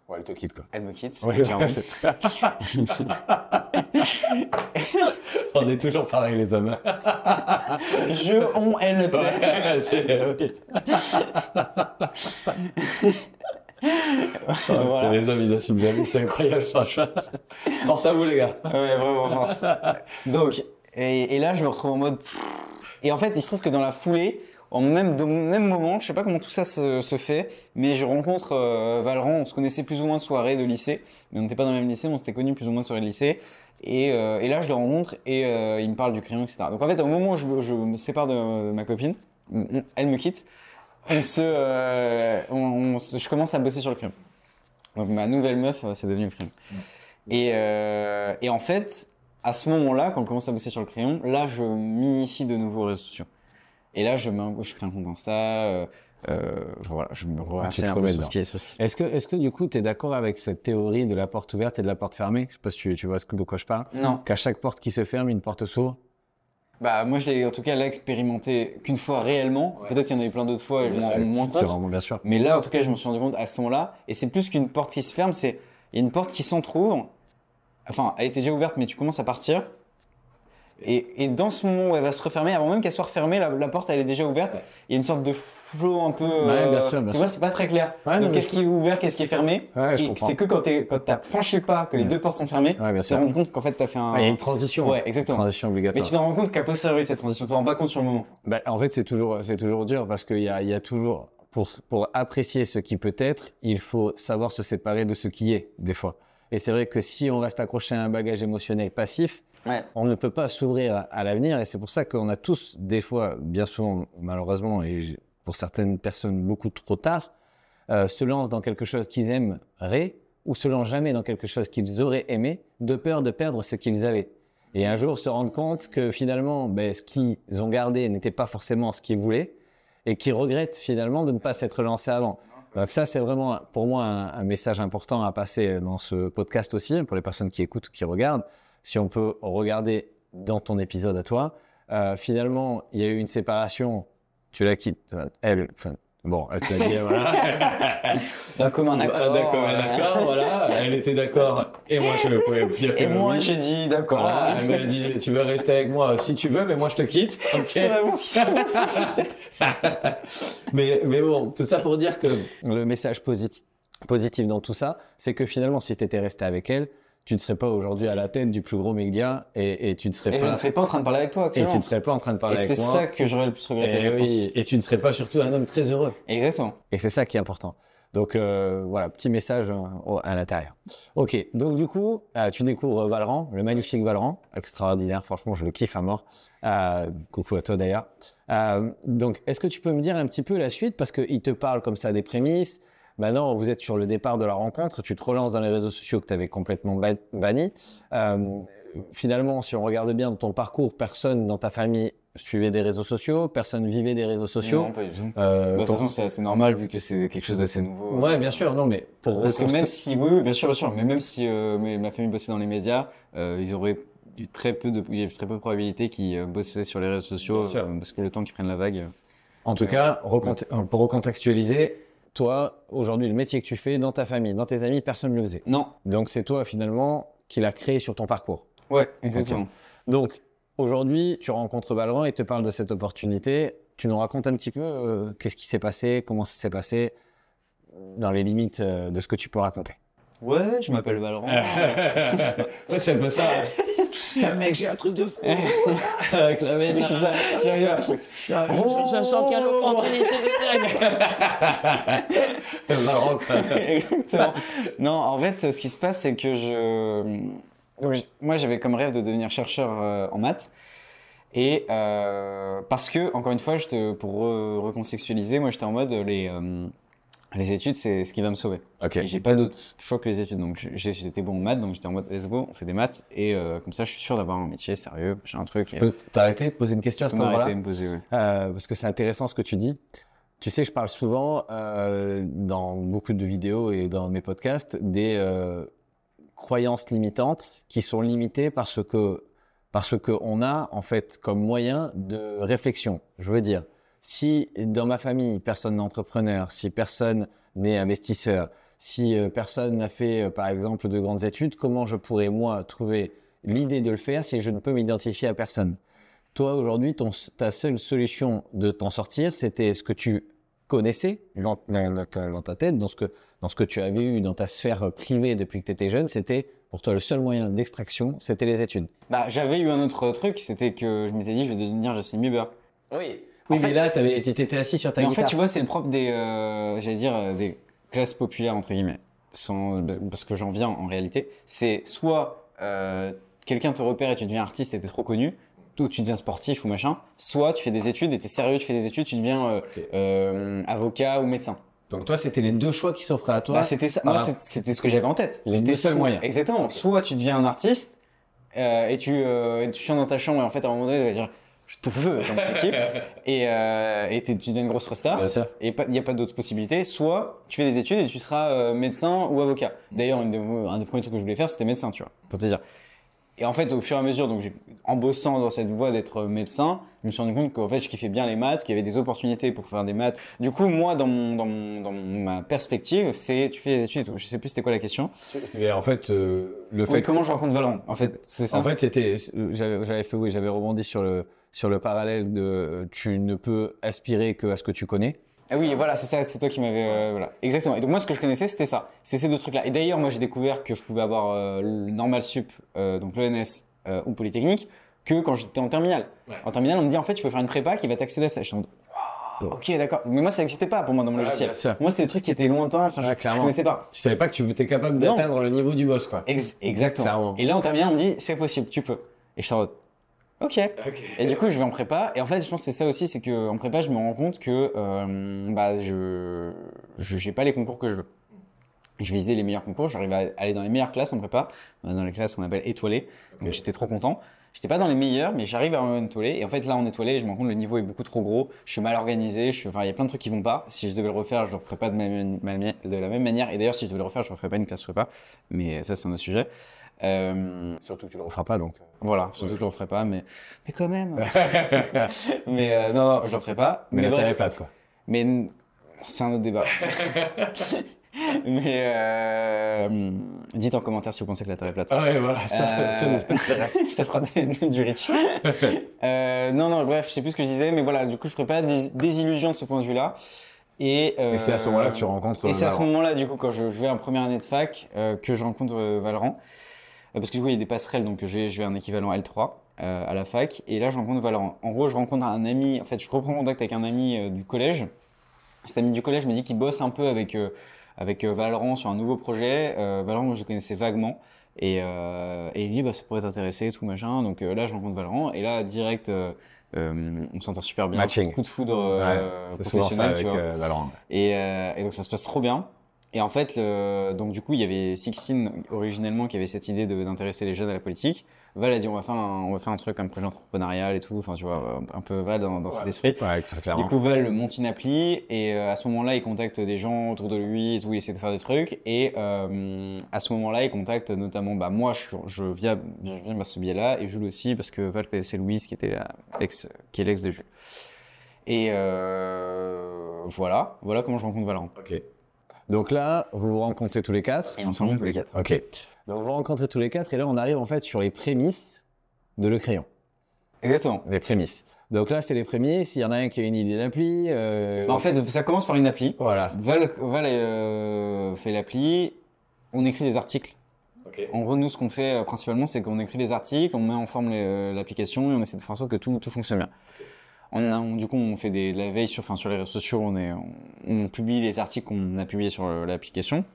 Ouais, elle te quitte quoi. Elle me quitte. Ouais, clairement. On est toujours pareil les hommes. Elle, tu sais. Voilà. Les hommes, ils assument bien, c'est incroyable, franchement. Pense à vous les gars. Ouais, vraiment, pense. Donc, et là, je me retrouve en mode. Et en fait, il se trouve que dans la foulée, au même moment, je sais pas comment tout ça se fait, mais je rencontre Valran. On se connaissait plus ou moins de soirée de lycée, mais on n'était pas dans le même lycée, on s'était connus plus ou moins de soirée de lycée. Et là, je le rencontre et il me parle du crayon, etc. Donc en fait, au moment où je me sépare de ma copine, elle me quitte, je commence à bosser sur le crayon. Donc ma nouvelle meuf, c'est devenu le crayon. Et en fait, à ce moment-là, quand on commence à bosser sur le crayon, là, je m'initie de nouveaux réseaux sociaux. Et là, je crée un compte Insta, voilà, je me renseigne un peu sur ce qui est. Est-ce que du coup, tu es d'accord avec cette théorie de la porte ouverte et de la porte fermée? Je sais pas si tu vois de quoi je parle. Non. Qu'à chaque porte qui se ferme, une porte s'ouvre. Bah, moi, je l'ai en tout cas là expérimenté qu'une fois réellement. Ouais. Peut-être qu'il y en a eu plein d'autres fois et je m'en rends moins compte. Bien sûr. Mais là, en tout cas, je me suis rendu compte à ce moment-là. Et c'est plus qu'une porte qui se ferme, il y a une porte qui s'entrouvre. Enfin, elle était déjà ouverte, mais tu commences à partir. Et dans ce moment où elle va se refermer, avant même qu'elle soit refermée, la porte elle est déjà ouverte. Ouais. Il y a une sorte de flow un peu. Ouais, bien sûr. C'est pas très clair. Ouais, donc qu'est-ce qui est ouvert, qu'est-ce qui est fermé. Ouais, et c'est que quand t'as franchi le pas, que les deux portes sont fermées, tu te rends compte qu'en fait t'as fait un. Il y a une transition. Ouais, exactement. Transition obligatoire. Mais tu t'en rends compte qu'à posteriori cette transition, tu t'en rends pas compte sur le moment. Bah, en fait, c'est toujours dur parce qu'il y a toujours, pour apprécier ce qui peut être, il faut savoir se séparer de ce qui est, des fois. Et c'est vrai que si on reste accroché à un bagage émotionnel passif, ouais, on ne peut pas s'ouvrir à l'avenir. Et c'est pour ça qu'on a tous, des fois, bien souvent, malheureusement, et pour certaines personnes beaucoup trop tard, se lancent dans quelque chose qu'ils aimeraient ou se lancent jamais dans quelque chose qu'ils auraient aimé, de peur de perdre ce qu'ils avaient. Et un jour, se rendre compte que finalement, ce qu'ils ont gardé n'était pas forcément ce qu'ils voulaient et qu'ils regrettent finalement de ne pas s'être lancés avant. Donc ça, c'est vraiment pour moi un message important à passer dans ce podcast aussi, pour les personnes qui écoutent ou qui regardent. Si on peut regarder dans ton épisode à toi, finalement, il y a eu une séparation, tu la quittes, elle te l'a dit, voilà. D'un commun accord. Voilà. Elle était d'accord, et moi je le pouvais dire que et moi j'ai dit d'accord. Voilà, elle m'a dit, tu veux rester avec moi si tu veux, mais moi je te quitte. Okay. C'est vraiment si c'était. mais bon, tout ça pour dire que le message positif dans tout ça, c'est que finalement, si tu étais resté avec elle, tu ne serais pas aujourd'hui à la tête du plus gros média et tu ne serais pas. Je ne serais pas en train de parler avec toi actuellement. Et tu ne serais pas en train de parler avec moi. Et c'est ça que j'aurais le plus regretté. Oui, et tu ne serais pas surtout un homme très heureux. Exactement. Et c'est ça qui est important. Donc voilà, petit message à l'intérieur. Ok, donc du coup, tu découvres Valran, le magnifique Valran, extraordinaire, franchement, je le kiffe à mort. Coucou à toi d'ailleurs. Donc, est-ce que tu peux me dire un petit peu la suite, parce qu'il te parle comme ça des prémices. Maintenant, vous êtes sur le départ de la rencontre, tu te relances dans les réseaux sociaux que tu avais complètement bannis. Finalement, si on regarde bien dans ton parcours, personne dans ta famille suivait des réseaux sociaux, personne vivait des réseaux sociaux. Non, pas du tout. De toute façon, c'est assez normal vu que c'est quelque chose d'assez nouveau. Ouais, bien sûr, non, mais parce que même si, oui, bien sûr, mais même si ma famille bossait dans les médias, ils auraient il y avait très peu de probabilités qu'ils bossaient sur les réseaux sociaux parce que le temps qu'ils prennent la vague. En tout cas, pour recontextualiser, toi, aujourd'hui, le métier que tu fais, dans ta famille, dans tes amis, personne ne le faisait. Non. Donc, c'est toi, finalement, qui l'as créé sur ton parcours. Ouais, exactement. Donc, aujourd'hui, tu rencontres Valran et te parle de cette opportunité. Tu nous racontes un petit peu qu'est-ce qui s'est passé, comment ça s'est passé, dans les limites de ce que tu peux raconter. Ouais, je m'appelle Valorant. Ouais, c'est un peu ça. Putain, mec, j'ai un truc de fou. Avec la veine. Oui, c'est ça. Je sens qu'il y a l'opportunité de Valorant, quoi. Exactement. Non, en fait, ce qui se passe, c'est que moi, j'avais comme rêve de devenir chercheur en maths. Et parce que, encore une fois, pour recontextualiser, moi, j'étais en mode les études, c'est ce qui va me sauver. Ok. Et j'ai pas d'autre choix que les études. Donc, j'étais bon en maths, donc j'étais en mode let's go, on fait des maths. Et comme ça, je suis sûr d'avoir un métier sérieux, j'ai un truc. Tu peux t'arrêter de poser une question à ce moment-là? M'arrêter de me poser, ouais. Parce que c'est intéressant ce que tu dis. Tu sais, je parle souvent dans beaucoup de vidéos et dans mes podcasts des croyances limitantes qui sont limitées parce que on a en fait comme moyen de réflexion. Je veux dire, si dans ma famille personne n'est entrepreneur, si personne n'est investisseur, si personne n'a fait par exemple de grandes études, comment je pourrais moi trouver l'idée de le faire si je ne peux m'identifier à personne? Toi aujourd'hui, ta seule solution de t'en sortir, c'était ce que tu connaissais dans ta tête, dans ce que tu avais eu dans ta sphère privée depuis que tu étais jeune, c'était pour toi le seul moyen d'extraction, c'était les études. Bah, j'avais eu un autre truc, c'était que je m'étais dit je vais devenir Justin Bieber. Oui. En Oui, fait- mais là, tu étais assis sur ta Mais en guitare. fait, tu vois, c'est le propre des, j'allais dire, des classes populaires, entre guillemets. Parce que j'en viens en réalité. C'est soit quelqu'un te repère et tu deviens artiste et t'es trop connu, ou tu deviens sportif ou machin, soit tu fais des études et t'es sérieux, tu fais des études, tu deviens avocat ou médecin. Donc toi, c'était les deux choix qui s'offraient à toi. Bah, c'était ça. Moi, c'était ce que j'avais en tête. Les J'étais deux seuls moyens. Exactement. Soit tu deviens un artiste et tu chantes dans ta chambre et en fait, à un moment donné, tu vas dire je te veux dans mon équipe et tu deviens une grosse star. Bien sûr. Et il n'y a pas d'autre possibilité. Soit tu fais des études et tu seras médecin ou avocat. D'ailleurs, un des premiers trucs que je voulais faire, c'était médecin, tu vois, pour te dire. Et en fait, au fur et à mesure, donc en bossant dans cette voie d'être médecin, je me suis rendu compte qu'en fait, je kiffais bien les maths, qu'il y avait des opportunités pour faire des maths. Du coup, moi, dans ma perspective, c'est tu fais les études et tout. Je sais plus c'était quoi la question. Mais en fait, le fait. Oui, comment je rencontre Valorant? En fait, c'est ça. En fait, j'avais rebondi sur le parallèle de tu ne peux aspirer que à ce que tu connais. Ah oui, voilà, c'est ça, c'est toi qui m'avais. Voilà, exactement. Et donc, moi, ce que je connaissais, c'était ça. C'est ces deux trucs-là. Et d'ailleurs, moi, j'ai découvert que je pouvais avoir le Normal Sup, donc l'ENS ou Polytechnique, que quand j'étais en terminale. Ouais. En terminale, on me dit, en fait, tu peux faire une prépa qui va t'accéder à ça. Je suis en mode, wow, ok, d'accord. Mais moi, ça n'existait pas pour moi dans mon logiciel. bien sûr. Moi, c'était des trucs qui étaient lointains. Enfin, je clairement. connaissais pas. Tu savais pas que tu étais capable Non. d'atteindre le niveau du boss, quoi. Exactement. Clairement. Et là, en terminale, on me dit, c'est possible, tu peux. Et je suis en mode, ok. Et du coup, je vais en prépa. Et en fait, je pense que c'est ça aussi, c'est qu'en prépa, je me rends compte que bah, je n'ai pas les concours que je veux. Je visais les meilleurs concours, j'arrive à aller dans les meilleures classes en prépa, dans les classes qu'on appelle étoilées. Donc j'étais trop content. J'étais pas dans les meilleurs, mais j'arrive à en étoilé. Et en fait, là, en étoilé, je me rends compte que le niveau est beaucoup trop gros. Je suis mal organisé. Enfin, il y a plein de trucs qui vont pas. Si je devais le refaire, je le referais pas de la même manière. Et d'ailleurs, si je devais le refaire, je referais pas une classe prépa. Mais ça, c'est un autre sujet. Surtout que tu le referas pas, donc. Voilà, surtout que je le referai pas, mais quand même. Mais non, je le referai pas. Mais la terre bref. est plate, quoi. Mais c'est un autre débat. Mais dites en commentaire si vous pensez que la Terre est plate. Ah ouais, voilà, Ça fera du rich. Non, bref, je sais plus ce que je disais, mais voilà, du coup, je ferai pas des illusions de ce point de vue-là. Et c'est à ce moment-là que tu rencontres. Et c'est à ce Valorant. moment-là, du coup, quand je vais en première année de fac, que je rencontre Valorant. Parce que du coup, il y a des passerelles, donc je vais un équivalent L3 à la fac. Et là, je rencontre Valorant. En gros, je rencontre un ami, en fait, je reprends contact avec un ami du collège. Cet ami du collège me dit qu'il bosse un peu avec Valorant sur un nouveau projet. Valorant, moi, je le connaissais vaguement. Et il dit, bah, ça pourrait t'intéresser, tout machin. Donc là, je rencontre Valorant. Et là, direct, on s'entend super bien. Matching. Coup de foudre C'est souvent ça professionnel, avec tu vois. Valorant. Et donc ça se passe trop bien. Et en fait, donc du coup, il y avait Sixtine originellement qui avait cette idée d'intéresser les jeunes à la politique. Val a dit on va faire un truc, un projet entrepreneurial et tout. Enfin, tu vois, un peu Val dans cet esprit. Ouais, très clairement. Du coup, Val monte une appli et à ce moment-là, il contacte des gens autour de lui et tout. Il essaie de faire des trucs. Et à ce moment-là, il contacte notamment moi, je viens par ce biais-là et Jules aussi parce que Val connaissait Louise qui est l'ex de Jules. Et voilà comment je rencontre Valorant. Ok. Donc là, vous vous rencontrez tous les quatre. Et on se rencontre tous les quatre. Ok. Donc vous vous rencontrez tous les quatre et là, on arrive en fait sur les prémices de Le Crayon. Exactement. Les prémices. Donc là, c'est les prémices. Il y en a un qui a une idée d'appli. En fait, ça commence par une appli. Voilà. Val fait l'appli. on écrit des articles. En gros, nous, ce qu'on fait principalement, c'est qu'on écrit des articles, on met en forme l'application et on essaie de faire en sorte que tout fonctionne bien. Du coup, on fait de la veille sur les réseaux sociaux, on publie les articles qu'on a publiés sur l'application.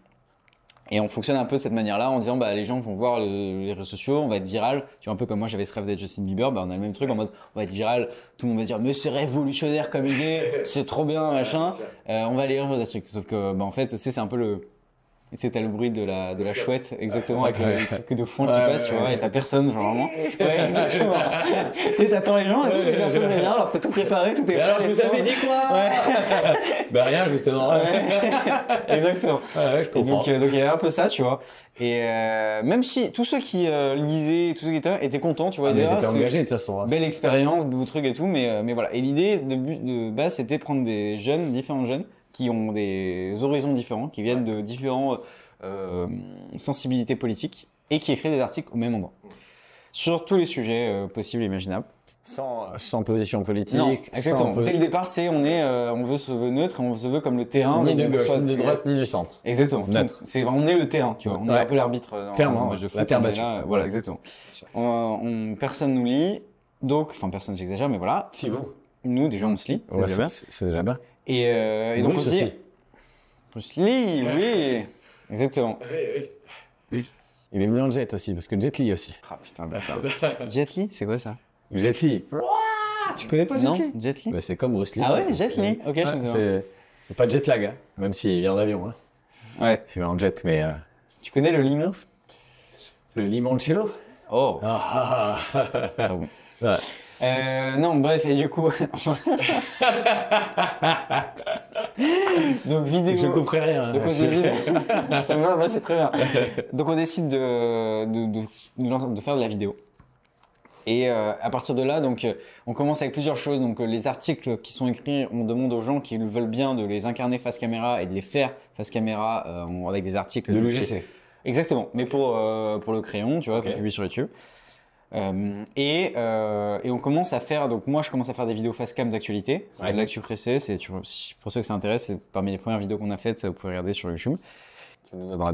Et on fonctionne un peu de cette manière-là en disant les gens vont voir les réseaux sociaux, on va être viral. Tu vois, un peu comme moi j'avais ce rêve d'être Justin Bieber, on a le même truc en mode on va être viral, tout le monde va dire mais c'est révolutionnaire comme idée, c'est trop bien machin. On va lire vos articles. Sauf que en fait c'est un peu le tu sais, t'as le bruit de la chouette, exactement, avec le truc de fond qui passe, tu vois, et t'as personne, genre vraiment. Ouais, exactement. Tu sais, t'attends les gens et tout, et personne n'est là, alors que t'as tout préparé, tout est prêt. Alors, je vous avais dit quoi? Ouais. Rien, justement. Ouais. Exactement. Ouais, je comprends. Donc, il y avait un peu ça, tu vois. Et même si tous ceux qui lisaient, tous ceux qui étaient contents, tu vois, ils étaient engagés de toute façon. Belle expérience, beau truc et tout, mais voilà. Et l'idée de base, c'était de prendre des jeunes, différents jeunes, qui ont des horizons différents, qui viennent de différentes sensibilités politiques et qui écrivent des articles au même endroit. Sur tous les sujets possibles et imaginables. Sans position politique. Non, exactement. Dès le départ, on veut se veut neutre et on se veut comme le terrain. Ni de gauche, ni de droite, ni du centre. Exactement. Neutre. On est le terrain, tu vois. On est un peu l'arbitre. Clairement, la terre battue. Voilà, exactement. Personne nous lit, donc, enfin personne, j'exagère, mais voilà. Si vous. Nous, déjà, on se lit. Ouais, c'est déjà bien. Et donc on se dit, Bruce Lee, oui, exactement. Oui. Il est venu en jet aussi, parce que Jet Li aussi. Ah putain, bâtard. Jet Li, c'est quoi ça? Jet Li. Tu connais pas Jet Li? Non, Jet Li. Bah, c'est comme Bruce Lee. Ah ouais, Jet Li. Ok, je sais. C'est pas jet lag, hein, même s'il vient en avion. Hein. Ouais. Il vient en jet, mais. Tu connais le limon? Le limoncello? Oh. Très bon. Ouais. Non, bref, et du coup. Donc, vidéo. Je couperai rien. Donc, on décide. Ça me va, moi, c'est très bien. Donc, on décide de faire de la vidéo. Et à partir de là, donc, on commence avec plusieurs choses. Donc, les articles qui sont écrits, on demande aux gens qui veulent bien de les incarner face caméra et de les faire face caméra avec des articles. De l'UGC. Exactement, mais pour le crayon, tu vois, qu'on publie sur YouTube. Et on commence à faire, donc moi je commence à faire des vidéos face cam d'actualité, c'est de l'actu pressée, pour ceux que ça intéresse, c'est parmi les premières vidéos qu'on a faites, vous pouvez regarder sur YouTube. Tu nous donneras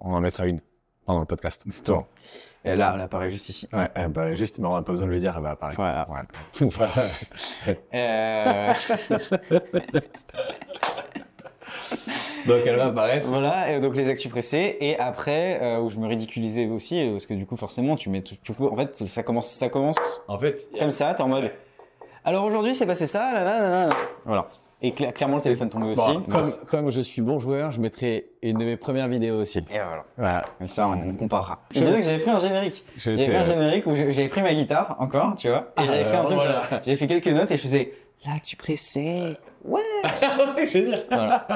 on en mettra une pendant le podcast. Bon. Et là, elle apparaît juste ici. Ouais, bah juste, mais on n'a pas besoin de le dire, elle va apparaître. Voilà. Donc elle va apparaître. Voilà, et donc les actus pressées, et après, où je me ridiculisais aussi, parce que du coup forcément tu mets en fait ça commence en fait, comme ça, t'es en mode alors aujourd'hui c'est passé ça, là. Voilà. Et clairement le téléphone tombait aussi. Comme je suis bon joueur, je mettrai une de mes premières vidéos aussi. Et voilà. Comme ça on comparera. Je disais que j'avais fait un générique. J'avais fait un générique où j'avais pris ma guitare encore, tu vois, et j'avais fait un truc, j'avais fait quelques notes et je faisais l'actu pressée. Ouais. Je veux dire. Voilà.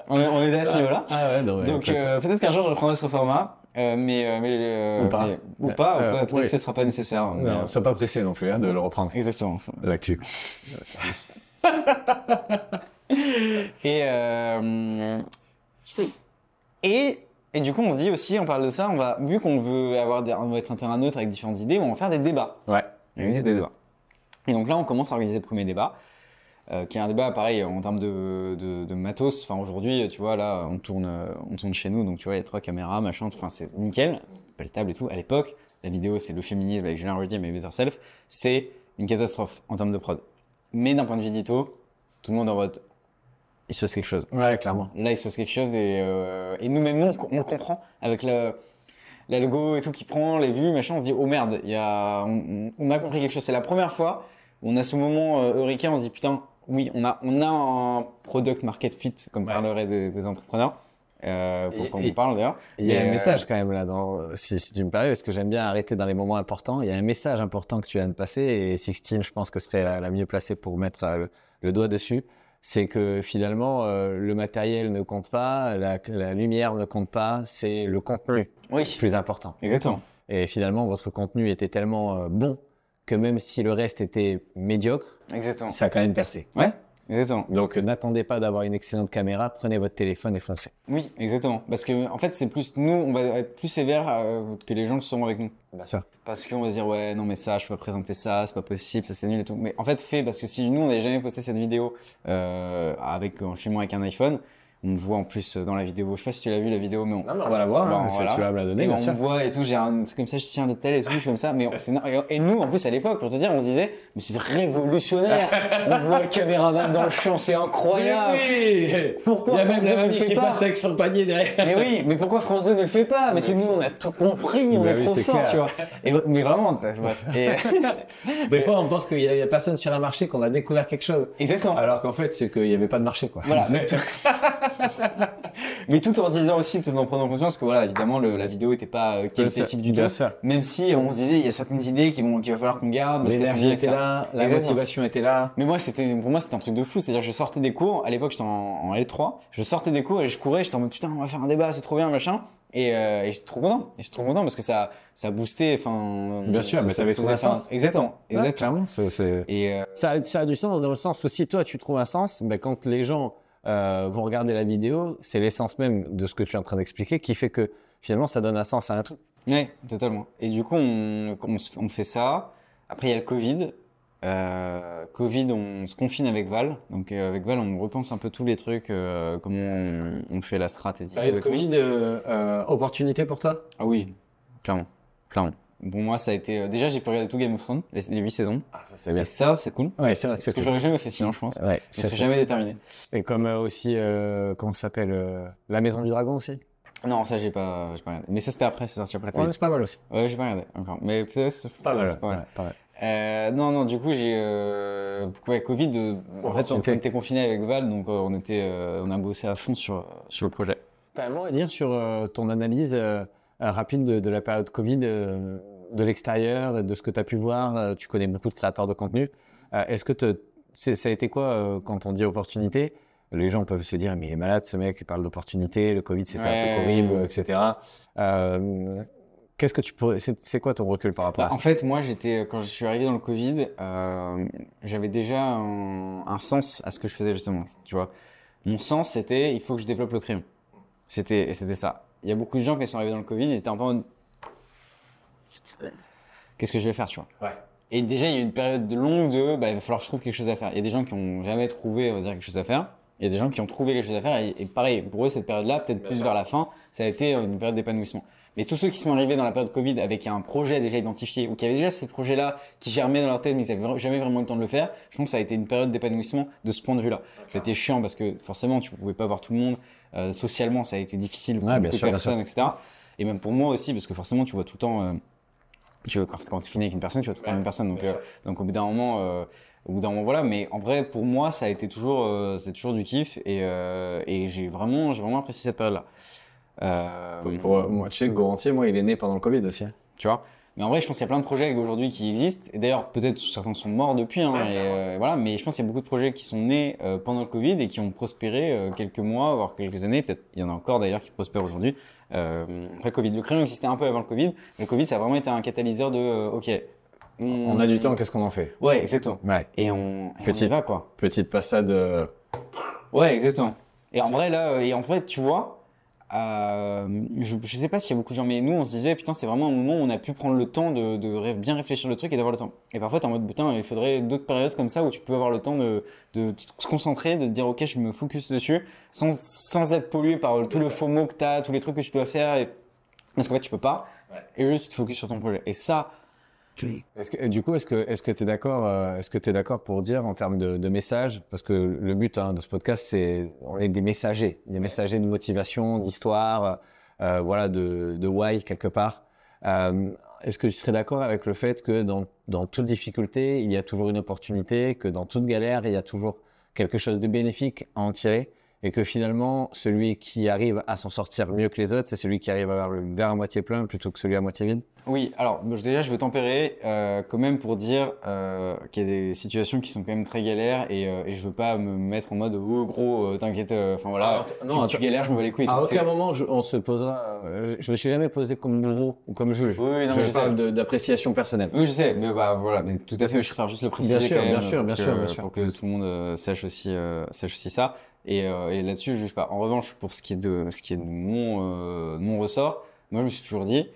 On est à ce niveau-là. Ah ouais, non, ouais, donc peut-être qu'un jour je reprendrai ce format, ou pas. Peut-être que ce sera pas nécessaire. Non, sois pas pressé non plus de le reprendre. Exactement. L'actu. Et du coup on se dit aussi, on parle de ça, vu qu'on veut on va être un terrain neutre avec différentes idées, on va faire des débats. Ouais. Organiser des débats. Et donc là on commence à organiser le premier débat. Qui est un débat pareil en termes de matos. Enfin aujourd'hui, tu vois, là, on tourne chez nous, donc tu vois, il y a 3 caméras, machin. Enfin, c'est nickel. Pas les tables et tout. À l'époque, la vidéo, c'est le féminisme avec Julien Rochdier, mais Better Self. C'est une catastrophe en termes de prod. Mais d'un point de vue édito, tout le monde en mode, il se passe quelque chose. Ouais, clairement. Là, il se passe quelque chose et nous-mêmes, on le comprend avec la logo et tout qui prend, les vues, machin. On se dit, oh merde, on a compris quelque chose. C'est la première fois où on a ce moment eureka, on se dit, putain, oui, on a un product market fit, comme parleraient des entrepreneurs, pour qu'on parle d'ailleurs. Il y a un message quand même là, si tu me permets, parce que j'aime bien arrêter dans les moments importants. Il y a un message important que tu viens de passer, et Sixtine, je pense que serait la mieux placée pour mettre le doigt dessus. C'est que finalement, le matériel ne compte pas, la lumière ne compte pas, c'est le contenu plus important. Exactement. Et finalement, votre contenu était tellement bon que même si le reste était médiocre, exactement, ça a quand même percé. Ouais, exactement. Donc n'attendez pas d'avoir une excellente caméra, prenez votre téléphone et foncez. Oui, exactement. Parce que en fait, c'est plus nous, on va être plus sévère que les gens qui seront avec nous. Bien sûr. Parce qu'on va se dire ouais, non mais ça, je peux pas présenter ça, c'est pas possible, ça c'est nul et tout. Mais en fait, parce que si nous on n'avait jamais posté cette vidéo en filmant avec un iPhone, On me voit en plus dans la vidéo. Je sais pas si tu l'as vu la vidéo, mais Non, mais on va la voir, Bon, si voilà. tu vas me la donner, Et bien on sûr. me voit et tout, j'ai un truc comme ça, je tiens les tels et tout, je suis comme ça. Mais et nous, en plus, à l'époque, pour te dire, on se disait, mais c'est révolutionnaire. On voit le caméraman dans le champ, c'est incroyable. Oui. Pourquoi Il y a France même 2 la ne le mamie fait qui pas? passe avec son panier derrière. Mais oui, mais pourquoi France 2 ne le fait pas? Mais c'est nous, on a tout compris, on Bah est oui, trop c'est fort, clair. tu vois. Mais vraiment, ça, bref. Des fois, on pense qu'il y a personne sur un marché qu'on a découvert quelque chose. Exactement. Alors qu'en fait, c'est qu'il n'y avait pas de marché, quoi. Voilà. Mais tout en se disant aussi, tout en prenant conscience que voilà, évidemment, la vidéo n'était pas qualitative du tout. Bien sûr. Même si on se disait, il y a certaines idées qu'il va falloir qu'on garde. Parce qu'elles sont L'énergie bien, était etc. là, la Exactement. motivation était là. Mais moi, pour moi, c'était un truc de fou. C'est-à-dire, je sortais des cours. À l'époque, j'étais en L3. Je sortais des cours et je courais. J'étais en mode, putain, on va faire un débat, c'est trop bien, machin. Et j'étais trop content. Et j'étais trop content parce que ça boostait, enfin. Bien sûr, mais ça avait trouvé un sens. Exactement. Ouais, Exactement. clairement, Et, ça a du sens dans le sens où si toi, tu trouves un sens, ben, quand les gens vont regarder la vidéo, c'est l'essence même de ce que tu es en train d'expliquer qui fait que finalement, ça donne un sens à un truc. ouais, totalement. Et du coup, on fait ça. Après, il y a le Covid. Covid, on se confine avec Val. Donc, avec Val, on repense un peu tous les trucs, comment on fait la strat et tout. Période Covid, opportunité pour toi? Ah oui, clairement. Clairement. Pour moi, ça a été. Déjà, j'ai pu regarder tout Game of Thrones, les 8 saisons. Ah, ça c'est bien. Et ça, c'est cool. Ouais, c'est vrai que Parce c'est que cool. j'aurais jamais fait sinon, je pense. Ouais, Je serais jamais déterminé. Et comme aussi, comment ça s'appelle, La Maison du Dragon aussi. Non, ça, j'ai pas regardé. Mais ça, c'était après, c'est sorti après la Ouais, Covid. c'est pas mal aussi. Ouais, j'ai pas regardé encore. Mais peut-être, c'est Pas mal. c'est pas mal. Ouais, pas mal. Non, du coup, j'ai ouais, Covid. En fait, on était confinés avec Val, donc on a bossé à fond sur le projet. T'as un mot à dire sur ton analyse rapide de la période Covid, de l'extérieur, de ce que tu as pu voir. Tu connais beaucoup de créateurs de contenu. Est-ce que ça a été quoi quand on dit opportunité? Les gens peuvent se dire, mais il est malade ce mec, il parle d'opportunité, le Covid c'était un truc horrible, etc. Qu'est-ce que tu pourrais, c'est quoi ton recul par rapport à ça? En fait, moi, quand je suis arrivé dans le Covid, j'avais déjà un sens à ce que je faisais justement. Tu vois, mon sens c'était, il faut que je développe le crayon. C'était ça. Il y a beaucoup de gens qui sont arrivés dans le Covid, ils étaient un peu en mode, qu'est-ce que je vais faire, tu vois. Ouais. Et déjà, il y a eu une période longue de, il va falloir que je trouve quelque chose à faire. Il y a des gens qui ont jamais trouvé, on va dire, quelque chose à faire. Il y a des gens qui ont trouvé quelque chose à faire. Et pareil, pour eux, cette période-là, peut-être plus vers la fin, ça a été une période d'épanouissement. Mais tous ceux qui sont arrivés dans la période Covid avec un projet déjà identifié ou qui avaient déjà ces projets-là qui germaient dans leur tête mais ils n'avaient jamais vraiment eu le temps de le faire, je pense que ça a été une période d'épanouissement de ce point de vue-là. C'était chiant parce que forcément, tu ne pouvais pas voir tout le monde. Socialement, ça a été difficile pour beaucoup de personnes, etc. Et même pour moi aussi, parce que forcément, tu vois tout le temps, quand tu finis avec une personne, tu vois tout le temps une personne. Donc au bout d'un moment, voilà. Mais en vrai, pour moi, ça a été toujours, c'est toujours du kiff et j'ai vraiment apprécié cette période-là. Moi, tu sais que Gorantier, moi, il est né pendant le Covid aussi. Tu vois. Mais en vrai, je pense qu'il y a plein de projets aujourd'hui qui existent. Et d'ailleurs, peut-être certains sont morts depuis. Voilà. Mais je pense qu'il y a beaucoup de projets qui sont nés pendant le Covid et qui ont prospéré quelques mois, voire quelques années. Peut-être il y en a encore d'ailleurs qui prospèrent aujourd'hui. Après Covid. Le crayon existait un peu avant le Covid. Le Covid, ça a vraiment été un catalyseur de OK. On a du temps, qu'est-ce qu'on en fait? Ouais, exactement. Ouais. Et on y va, quoi. Petite passade. Ouais, exactement. Et en vrai, tu vois, je sais pas s'il y a beaucoup de gens, mais nous, on se disait, putain, c'est vraiment un moment où on a pu prendre le temps de bien réfléchir le truc et d'avoir le temps. Et parfois, t'es en mode, putain, il faudrait d'autres périodes comme ça où tu peux avoir le temps de se concentrer, de se dire, ok, je me focus dessus, sans être pollué par tout le FOMO que t'as, tous les trucs que tu dois faire, parce qu'en fait, tu peux pas, et juste tu te focus sur ton projet. Et ça, Est-ce que tu es d'accord pour dire en termes de messages, parce que le but de ce podcast, c'est on est des messagers de motivation, d'histoire, voilà, de why quelque part. Est-ce que tu serais d'accord avec le fait que dans toute difficulté, il y a toujours une opportunité, que dans toute galère, il y a toujours quelque chose de bénéfique à en tirer, et que finalement, celui qui arrive à s'en sortir mieux que les autres, c'est celui qui arrive à avoir le verre à moitié plein plutôt que celui à moitié vide? Oui, alors déjà je veux tempérer quand même pour dire qu'il y a des situations qui sont quand même très galères et je veux pas me mettre en mode oh gros t'inquiète, enfin voilà, tu galères, je me bats les couilles. À aucun moment on se posera, je me suis jamais posé comme bourreau ou comme juge. Oui, non, je parle d'appréciation personnelle. Oui, je sais, mais voilà, mais tout à fait, je préfère juste le préciser Bien sûr, quand même, bien sûr. pour que tout le monde sache aussi ça. Et là-dessus, je juge pas. En revanche, pour ce qui est de mon ressort, moi je me suis toujours dit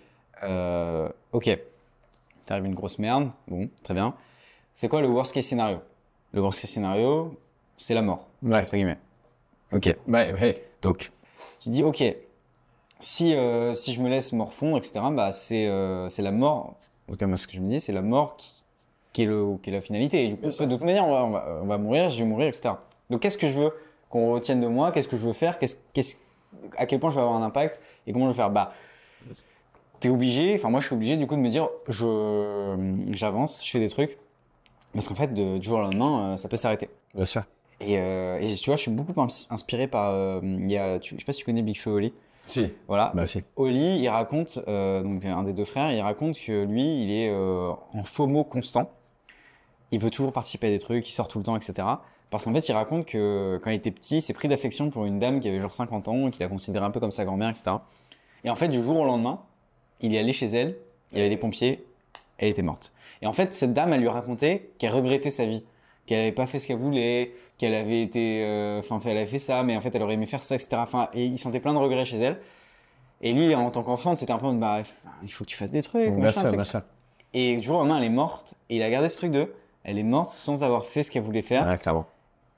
ok, t'arrives une grosse merde, bon, très bien. C'est quoi le worst case scénario? Le worst case scénario, c'est la mort, Ouais. entre guillemets. Ok. Ouais. Donc, Tu dis, ok, si je me laisse morfondre, etc., bah c'est la mort. Donc, moi, ce que je me dis, c'est la mort qui est la finalité. Et du coup, de toute manière, on va mourir, je vais mourir, etc. Donc, qu'est-ce que je veux qu'on retienne de moi? Qu'est-ce que je veux faire? À quel point je vais avoir un impact? Et comment je vais faire? Bah, t'es obligé, enfin, moi, je suis obligé, du coup, de me dire, j'avance, je fais des trucs. Parce qu'en fait, du jour au lendemain, ça peut s'arrêter. bien sûr. Et tu vois, je suis beaucoup inspiré par. Je sais pas si tu connais Big Flo et Oli. Si. Voilà. Bah si. Oli, il raconte, donc un des deux frères, il raconte que lui, il est en FOMO constant. Il veut toujours participer à des trucs, il sort tout le temps, etc. Parce qu'en fait, il raconte que quand il était petit, il s'est pris d'affection pour une dame qui avait genre 50 ans, qu'il a considéré un peu comme sa grand-mère, etc. Et en fait, du jour au lendemain, il est allé chez elle, il y avait les pompiers, elle était morte. Et en fait, cette dame, elle lui racontait qu'elle regrettait sa vie, qu'elle n'avait pas fait ce qu'elle voulait, qu'elle avait été, elle avait fait ça, mais en fait, elle aurait aimé faire ça, etc. Enfin, et il sentait plein de regrets chez elle. Et lui, en tant qu'enfant, c'était un peu, bah, il faut que tu fasses des trucs, Bien machin, sûr, truc. bien sûr. Et du jour au lendemain, elle est morte, et il a gardé ce truc elle est morte sans avoir fait ce qu'elle voulait faire, Ouais, clairement.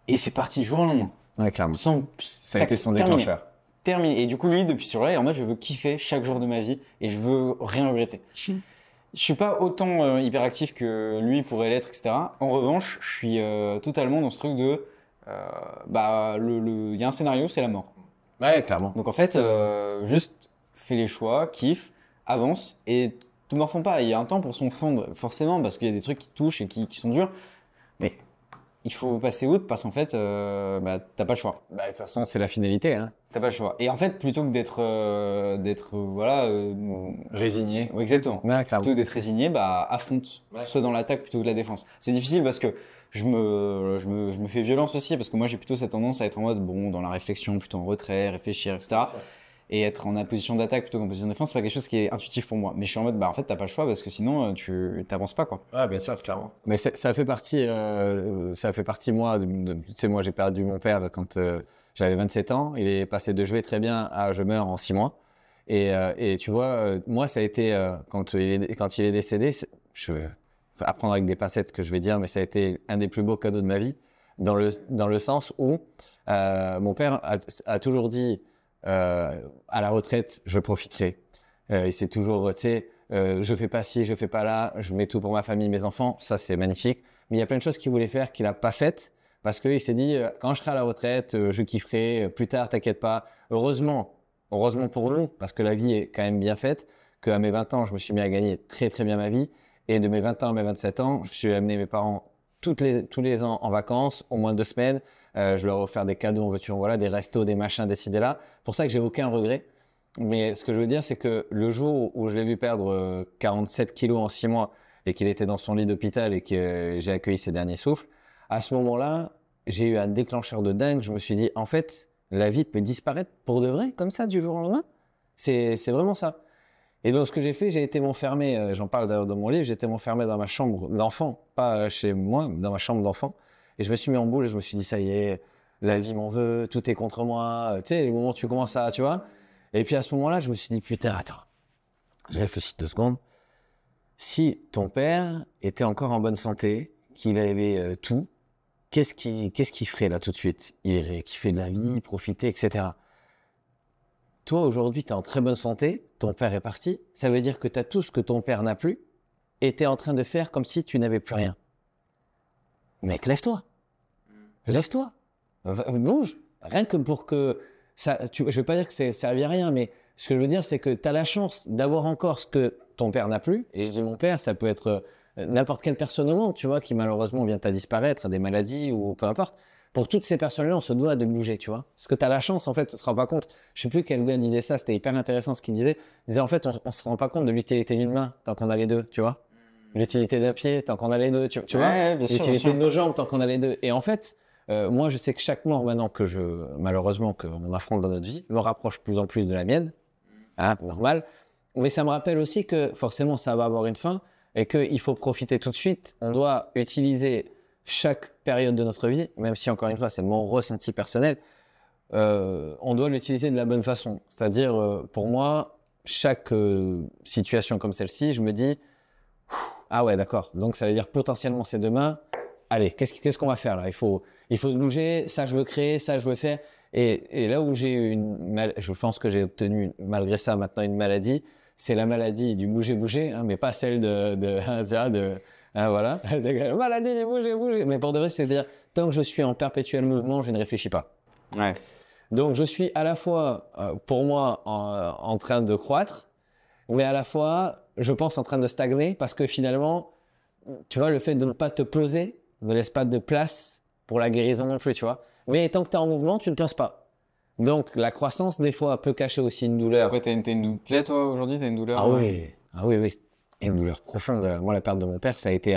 et c'est parti du jour au lendemain. Ouais, clairement. Ça a Tac, été son terminé. déclencheur. Terminé. Et du coup, lui, depuis ce jour-là, en moi, je veux kiffer chaque jour de ma vie, et je veux rien regretter. Je suis pas autant hyperactif que lui pourrait l'être, etc. En revanche, je suis totalement dans ce truc de, il y a un scénario, c'est la mort. Ouais, clairement. Donc en fait, juste fais les choix, kiffe, avance et te morfonds pas. Il y a un temps pour s'en fondre, forcément, parce qu'il y a des trucs qui touchent et qui sont durs. Mais il faut passer outre parce qu'en fait, t'as pas le choix. Bah, de toute façon, c'est la finalité, hein. T'as pas le choix. Et en fait, plutôt que d'être, Résigné. ouais, exactement. Ouais, clairement. Plutôt d'être résigné, bah, affronte. Ouais. Sois dans l'attaque plutôt que de la défense. C'est difficile parce que je me fais violence aussi parce que moi, j'ai plutôt cette tendance à être en mode, bon, dans la réflexion, plutôt en retrait, réfléchir, etc. Et être en position d'attaque plutôt qu'en position de défense, c'est pas quelque chose qui est intuitif pour moi. Mais je suis en mode, bah, en fait, t'as pas le choix parce que sinon, tu t'avances pas, quoi. Ouais, bien sûr, clairement. Mais ça fait partie, moi, tu sais, moi, j'ai perdu mon père quand j'avais 27 ans. Il est passé de je vais très bien à je meurs en 6 mois. Et tu vois, moi, ça a été, quand il est décédé, je vais apprendre avec des pincettes ce que je vais dire, mais ça a été un des plus beaux cadeaux de ma vie, dans le sens où mon père a toujours dit, à la retraite, je profiterai. Il s'est toujours, tu sais, je fais pas ci, je fais pas là, je mets tout pour ma famille, mes enfants, ça c'est magnifique. Mais il y a plein de choses qu'il voulait faire qu'il a pas faites parce qu'il s'est dit quand je serai à la retraite, je kifferai. Plus tard, t'inquiète pas. Heureusement pour nous, parce que la vie est quand même bien faite. Qu'à mes 20 ans, je me suis mis à gagner très très bien ma vie, et de mes 20 ans à mes 27 ans, je suis amené mes parents tous les ans en vacances, au moins 2 semaines. Je leur ai offert des cadeaux en voiture, voilà, des restos, des machins, des ci, des là. Pour ça que j'ai aucun regret. Mais ce que je veux dire, c'est que le jour où je l'ai vu perdre 47 kilos en 6 mois et qu'il était dans son lit d'hôpital et que j'ai accueilli ses derniers souffles, à ce moment-là, j'ai eu un déclencheur de dingue. Je me suis dit, en fait, la vie peut disparaître pour de vrai, comme ça, du jour au lendemain. C'est vraiment ça. Et donc, ce que j'ai fait, j'ai été m'enfermer, j'en parle d'ailleurs dans mon livre, j'ai été m'enfermer dans ma chambre d'enfant, pas chez moi, mais dans ma chambre d'enfant. Et je me suis mis en boule et je me suis dit, ça y est, la vie m'en veut, tout est contre moi. Tu sais, le moment où tu commences à, tu vois. Et puis à ce moment-là, je me suis dit, putain, attends, j'ai réfléchi 2 secondes. Si ton père était encore en bonne santé, qu'il avait tout, qu'est-ce qu'il ferait là tout de suite? Il irait kiffer de la vie, profiter, etc. Toi, aujourd'hui, tu es en très bonne santé, ton père est parti, ça veut dire que tu as tout ce que ton père n'a plus et tu es en train de faire comme si tu n'avais plus rien. Mec, lève-toi. Lève-toi. Bouge. Rien que pour que ça. Je ne vais pas dire que ça ne servi à rien, mais ce que je veux dire, c'est que tu as la chance d'avoir encore ce que ton père n'a plus. Et je dis mon père, ça peut être n'importe quelle personne au monde, tu vois, qui malheureusement vient à disparaître, à des maladies ou peu importe. Pour toutes ces personnes-là, on se doit de bouger, tu vois. Parce que tu as la chance, en fait, tu ne te rends pas compte. Je ne sais plus quel gars disait ça, c'était hyper intéressant ce qu'il disait. Il disait, en fait, on ne se rend pas compte de l'utilité d'une main tant qu'on a les deux, tu vois. L'utilité d'un pied tant qu'on a les deux, tu vois. L'utilité de nos jambes tant qu'on a les deux. Et en fait, moi, je sais que chaque mort maintenant malheureusement, qu'on affronte dans notre vie, me rapproche de plus en plus de la mienne. Hein, normal. Mais ça me rappelle aussi que forcément, ça va avoir une fin et qu'il faut profiter tout de suite. On doit utiliser chaque période de notre vie, même si encore une fois, c'est mon ressenti personnel, on doit l'utiliser de la bonne façon. C'est-à-dire, pour moi, chaque situation comme celle-ci, je me dis, ah ouais, d'accord. Donc ça veut dire potentiellement c'est demain. allez, qu'est-ce qu'on va faire là? Il faut se bouger, ça je veux créer, ça je veux faire. Et là où je pense que j'ai obtenu malgré ça maintenant une maladie, c'est la maladie du bouger, hein, mais pas celle voilà, maladie du bouger. Mais pour de vrai, c'est-à-dire tant que je suis en perpétuel mouvement, je ne réfléchis pas. Ouais. Donc je suis à la fois, pour moi, en train de croître, mais à la fois, je pense en train de stagner parce que finalement, tu vois, le fait de ne pas te poser ne laisse pas de place pour la guérison non plus, tu vois. Mais tant que tu es en mouvement, tu ne penses pas. Donc la croissance, des fois, peut cacher aussi une douleur. Après, t'as une plaie, toi, aujourd'hui? T'as une douleur? Ah oui. Et une douleur profonde. Moi, la perte de mon père, ça a été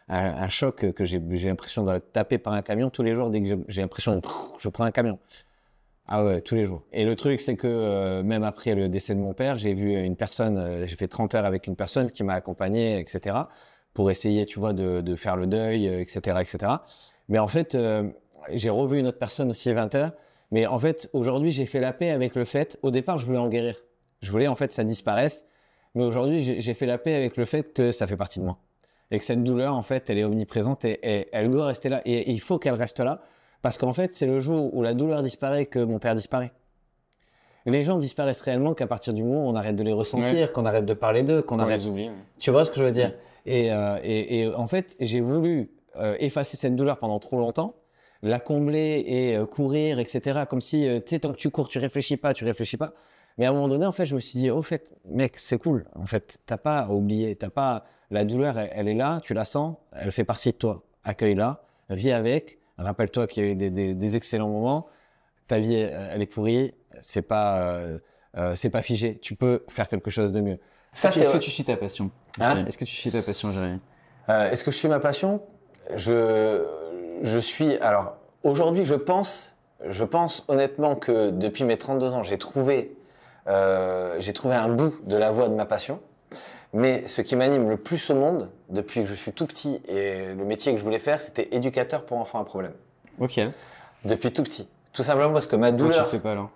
un choc que j'ai l'impression de taper par un camion tous les jours dès que j'ai l'impression de je prends un camion. Ah ouais, tous les jours. Et le truc, c'est que même après le décès de mon père, j'ai vu une personne, j'ai fait 30 heures avec une personne qui m'a accompagné, etc., pour essayer, tu vois, de faire le deuil, etc., etc. Mais en fait, j'ai revu une autre personne aussi 20 heures. Mais en fait, aujourd'hui, j'ai fait la paix avec le fait, au départ, je voulais en guérir. Je voulais en fait que ça disparaisse. Mais aujourd'hui, j'ai fait la paix avec le fait que ça fait partie de moi. Et que cette douleur, en fait, elle est omniprésente et elle doit rester là. Et il faut qu'elle reste là. Parce qu'en fait, c'est le jour où la douleur disparaît que mon père disparaît. Les gens disparaissent réellement qu'à partir du moment où on arrête de les ressentir, qu'on arrête de parler d'eux, qu'on arrête... les oublie. Tu vois ce que je veux dire? Et en fait, j'ai voulu effacer cette douleur pendant trop longtemps, la combler et courir, etc. Comme si, tu sais, tant que tu cours, tu réfléchis pas. Mais à un moment donné, en fait, je me suis dit, au fait, mec, c'est cool. En fait, t'as pas à oublier, t'as pas... La douleur, elle est là, tu la sens, elle fait partie de toi. Accueille-la, vis avec. Rappelle-toi qu'il y a eu des excellents moments. Ta vie, elle est pourrie. C'est pas figé. Tu peux faire quelque chose de mieux. Est-ce que tu suis ta passion? Est-ce que tu suis ta passion, Jérémy? Est-ce que je suis ma passion? Je suis... Alors, aujourd'hui, je pense honnêtement que depuis mes 32 ans, j'ai trouvé un bout de la voie de ma passion. Mais ce qui m'anime le plus au monde, depuis que je suis tout petit, et le métier que je voulais faire, c'était éducateur pour enfants à problème. Ok. Depuis tout petit. Tout simplement parce que ma douleur... Pourquoi tu fais pas alors?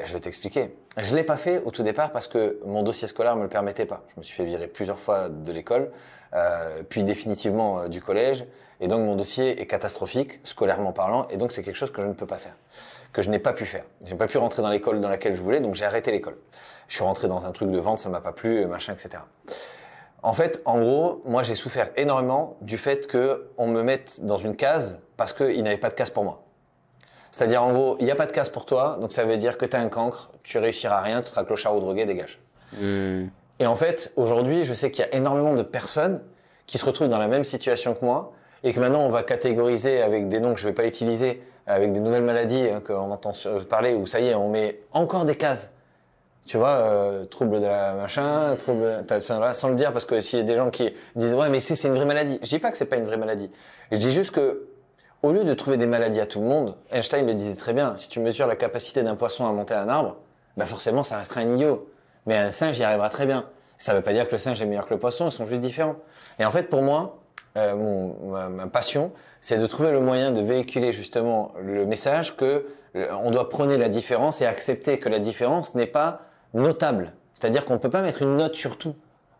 Je vais t'expliquer. Je l'ai pas fait au tout départ parce que mon dossier scolaire me le permettait pas. Je me suis fait virer plusieurs fois de l'école, puis définitivement du collège. Et donc mon dossier est catastrophique, scolairement parlant, et donc c'est quelque chose que je ne peux pas faire, que je n'ai pas pu faire. Je n'ai pas pu rentrer dans l'école dans laquelle je voulais, donc j'ai arrêté l'école. Je suis rentré dans un truc de vente, ça m'a pas plu, machin, etc. En fait, en gros, moi j'ai souffert énormément du fait qu'on me mette dans une case parce qu'il n'y avait pas de case pour moi. C'est-à-dire, en gros, il n'y a pas de case pour toi, donc ça veut dire que tu as un cancre, tu réussiras à rien, tu seras clochard ou drogué, dégage. Et en fait, aujourd'hui, je sais qu'il y a énormément de personnes qui se retrouvent dans la même situation que moi et que maintenant on va catégoriser avec des noms que je ne vais pas utiliser, avec des nouvelles maladies qu'on entend parler, où ça y est, on met encore des cases. Tu vois, trouble de la machin, sans le dire, parce que s'il y a des gens qui disent « Ouais, mais c'est une vraie maladie », je dis pas que c'est pas une vraie maladie. Je dis juste que au lieu de trouver des maladies à tout le monde, Einstein le disait très bien, si tu mesures la capacité d'un poisson à monter un arbre, bah forcément ça restera un idiot. Mais un singe y arrivera très bien. Ça ne veut pas dire que le singe est meilleur que le poisson, ils sont juste différents. Et en fait, pour moi, ma passion, c'est de trouver le moyen de véhiculer justement le message que on doit prôner la différence et accepter que la différence n'est pas notable. C'est-à-dire qu'on ne peut pas mettre une note sur tout.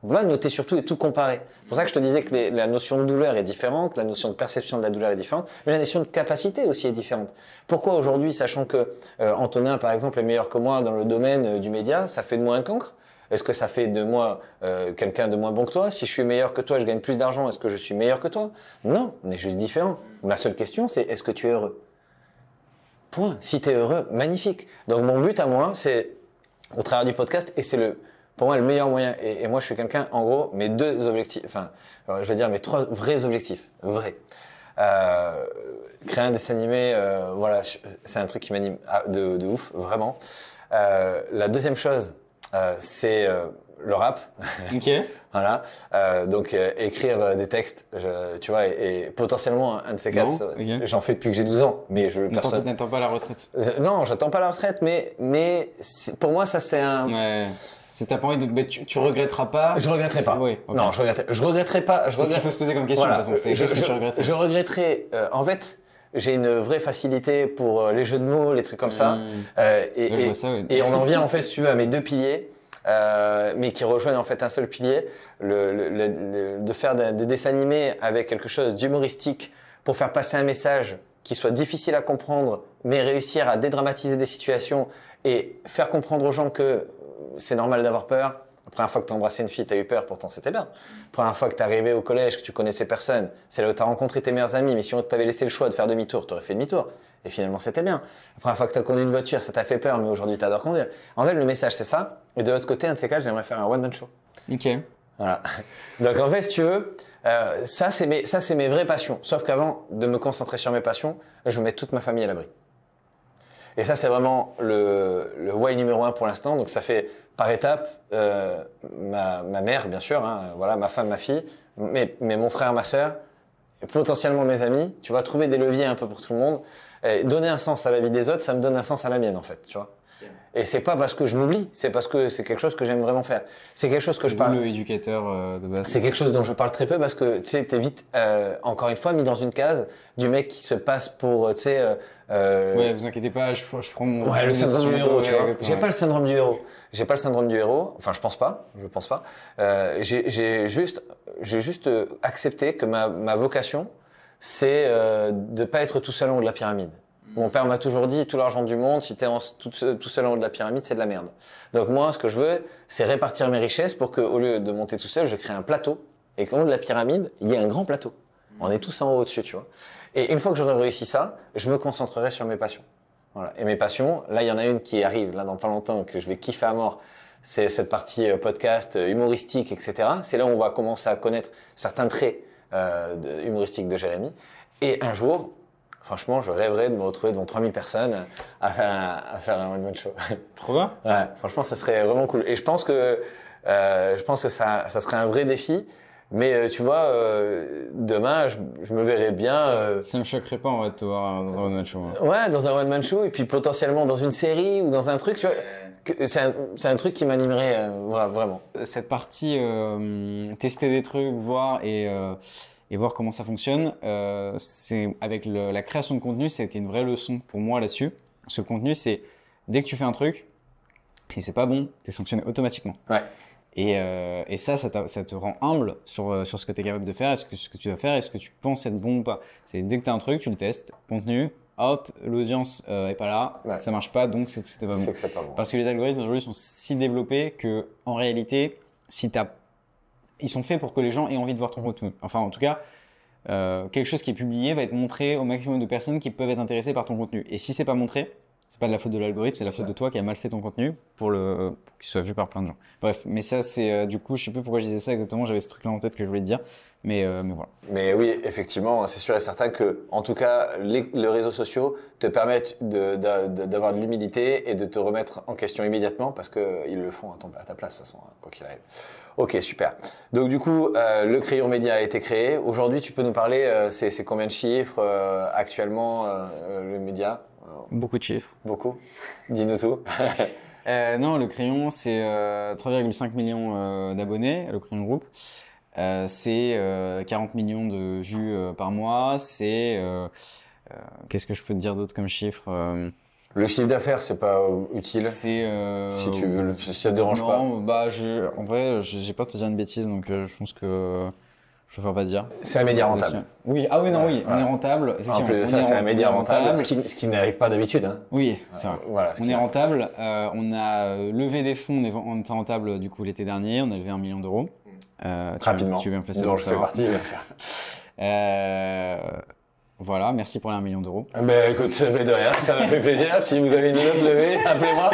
On va noter sur tout et tout comparer. C'est pour ça que je te disais que la notion de douleur est différente, la notion de perception de la douleur est différente, mais la notion de capacité aussi est différente. Pourquoi aujourd'hui, sachant que Antonin, par exemple, est meilleur que moi dans le domaine du média, ça fait de moi un cancre? Est-ce que ça fait de moi quelqu'un de moins bon que toi? Si je suis meilleur que toi, je gagne plus d'argent, est-ce que je suis meilleur que toi? Non, on est juste différents. Ma seule question, c'est est-ce que tu es heureux? Point. Si tu es heureux, magnifique. Donc mon but à moi, c'est, au travers du podcast, et c'est pour moi, le meilleur moyen, et moi je suis quelqu'un, en gros, mes deux objectifs, enfin, je vais dire mes trois vrais objectifs, vrais. Créer un dessin animé, voilà, c'est un truc qui m'anime de ouf, vraiment. La deuxième chose, c'est le rap. Ok. Voilà. Donc écrire des textes, tu vois, et potentiellement un de ces quatre, okay. J'en fais depuis que j'ai 12 ans, mais n'attends pas la retraite. Non, j'attends pas la retraite, mais pour moi ça c'est un. Ouais. Si t'as pas envie de, tu regretteras pas. Je regretterai pas. Oui, okay. Non, je regretterai pas. C'est ce qu'il faut se poser comme question. Voilà. De toute façon. Je regretterai. En fait, j'ai une vraie facilité pour les jeux de mots, les trucs comme ça. Et on en vient en fait, si tu veux, à mes deux piliers. Mais qui rejoignent en fait un seul pilier, de faire des dessins animés avec quelque chose d'humoristique pour faire passer un message qui soit difficile à comprendre, mais réussir à dédramatiser des situations et faire comprendre aux gens que c'est normal d'avoir peur. La première fois que tu as embrassé une fille, tu as eu peur, pourtant c'était bien. La première fois que tu es arrivé au collège, que tu connaissais personne, c'est là où tu as rencontré tes meilleurs amis, mais si on t'avait laissé le choix de faire demi-tour, tu aurais fait demi-tour. Et finalement, c'était bien. La première fois que tu as conduit une voiture, ça t'a fait peur, mais aujourd'hui, tu adores conduire. En fait, le message, c'est ça. Et de l'autre côté, un de ces cas, j'aimerais faire un one-man show. Ok. Voilà. Donc, en fait, si tu veux, ça, c'est mes vraies passions. Sauf qu'avant de me concentrer sur mes passions, je mets toute ma famille à l'abri. Et ça, c'est vraiment le why numéro 1 pour l'instant. Donc, ça fait par étapes ma mère, bien sûr, hein, voilà, ma femme, ma fille, mais mon frère, ma sœur, et potentiellement mes amis. Tu vois, trouver des leviers un peu pour tout le monde. Et donner un sens à la vie des autres, ça me donne un sens à la mienne, en fait, tu vois. Et c'est pas parce que je m'oublie, c'est parce que c'est quelque chose que j'aime vraiment faire. C'est quelque chose que je parle. Le éducateur de base. C'est quelque chose dont je parle très peu parce que tu sais, t'es vite, encore une fois, mis dans une case du mec qui se passe pour, tu sais. Ouais, vous inquiétez pas, je prends mon. Ouais, le syndrome du héros, tu vois. Exactement. J'ai pas le syndrome du héros. J'ai pas le syndrome du héros. Enfin, je pense pas. J'ai juste accepté que ma vocation, c'est de pas être tout seul en haut de la pyramide. Mon père m'a toujours dit, tout l'argent du monde, si tu es tout seul en haut de la pyramide, c'est de la merde. Donc moi, ce que je veux, c'est répartir mes richesses pour qu'au lieu de monter tout seul, je crée un plateau et qu'en haut de la pyramide, il y ait un grand plateau. On est tous en haut au-dessus, tu vois. Et une fois que j'aurai réussi ça, je me concentrerai sur mes passions. Voilà. Et mes passions, là, il y en a une qui arrive, là, dans pas longtemps, que je vais kiffer à mort. C'est cette partie podcast, humoristique, etc. C'est là où on va commencer à connaître certains traits humoristiques de Jérémy. Et un jour, franchement, je rêverais de me retrouver devant 3000 personnes à faire un one-man show. Trop bien. Ouais, franchement, ça serait vraiment cool. Et je pense que ça serait un vrai défi. Mais tu vois, demain, je me verrais bien. Ça me choquerait pas en vrai de te voir dans un one-man show. Ouais, dans un one-man show et puis potentiellement dans une série ou dans un truc. Tu vois, c'est un truc qui m'animerait vraiment. Cette partie tester des trucs, voir et voir comment ça fonctionne, c'est avec la création de contenu, ça a été une vraie leçon pour moi là-dessus. Parce que le contenu, c'est dès que tu fais un truc, et c'est pas bon, t'es sanctionné automatiquement. Ouais. Et ça te rend humble sur ce que tu es capable de faire, ce que tu dois faire et ce que tu penses être bon ou pas. C'est dès que tu as un truc, tu le testes, contenu, hop, l'audience est pas là, ouais. Ça marche pas, donc c'est que c'était pas bon. C'est que c'est pas bon. Parce que les algorithmes aujourd'hui sont si développés que en réalité, ils sont faits pour que les gens aient envie de voir ton contenu. Enfin, en tout cas, quelque chose qui est publié va être montré au maximum de personnes qui peuvent être intéressées par ton contenu. Et si c'est pas montré, c'est pas de la faute de l'algorithme, c'est la faute de toi qui a mal fait ton contenu pour qu'il soit vu par plein de gens. Bref, mais ça c'est du coup, je sais plus pourquoi je disais ça exactement, j'avais ce truc-là en tête que je voulais te dire, mais voilà. Mais oui, effectivement, c'est sûr et certain que, en tout cas, les réseaux sociaux te permettent d'avoir de l'humilité et de te remettre en question immédiatement parce qu'ils le font à ta place de toute façon, quoi qu'il arrive. Ok, super. Donc du coup, le Crayon Média a été créé. Aujourd'hui, tu peux nous parler, c'est combien de chiffres actuellement le média? Beaucoup de chiffres. Beaucoup. Dis-nous tout. Non, le Crayon, c'est 3,5 millions d'abonnés, le Crayon Group. C'est 40 millions de vues par mois. C'est qu'est-ce que je peux te dire d'autre comme chiffre Le chiffre d'affaires, c'est pas utile. C'est si tu veux, si ça te dérange pas. Non, bah en vrai, j'ai peur de te dire une bêtise, donc je pense que je préfère pas dire. C'est un média rentable. Oui, ah oui, non, oui, on est rentable. En plus de ça, c'est un média rentable, ce qui n'arrive pas d'habitude. Hein. Oui, c'est vrai. Voilà, on est rentable. On a levé des fonds, on était rentable du coup l'été dernier, on a levé 1 million d'euros. Rapidement, tu es bien placé dont je fais partie, bien sûr. Voilà, merci pour les 1 million d'euros. Ben écoute, mais de rien, ça m'a fait plaisir. Si vous avez une autre levée, appelez-moi.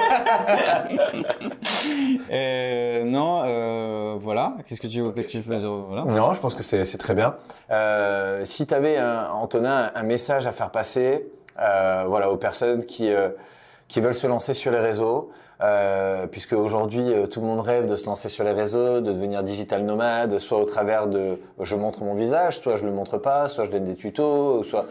Non, voilà. Qu'est-ce que tu veux dire voilà. Non, je pense que c'est très bien. Si tu avais, Antonin, un message à faire passer voilà, aux personnes qui veulent se lancer sur les réseaux, puisque aujourd'hui tout le monde rêve de se lancer sur les réseaux, de devenir digital nomade, soit au travers de je montre mon visage, soit je le montre pas, soit je donne des tutos, soit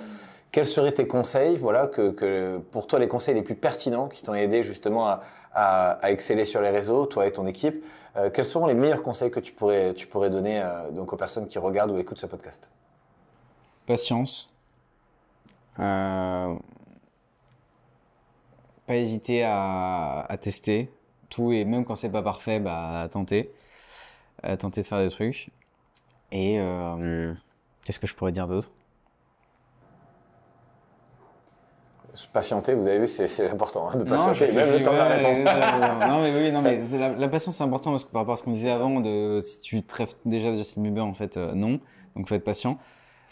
quels seraient tes conseils, voilà, que pour toi les conseils les plus pertinents qui t'ont aidé justement à exceller sur les réseaux, toi et ton équipe, quels seront les meilleurs conseils que tu pourrais donner donc aux personnes qui regardent ou écoutent ce podcast? Patience. Pas hésiter à tester tout et même quand c'est pas parfait, à tenter de faire des trucs. Et qu'est-ce que je pourrais dire d'autre? Patienter, vous avez vu, c'est important de Non, patienter, même le temps de la réponse. non, mais oui, non, mais la patience, c'est important parce que par rapport à ce qu'on disait avant, si tu traites déjà de Justin Bieber, en fait, non. Donc, faut être patient.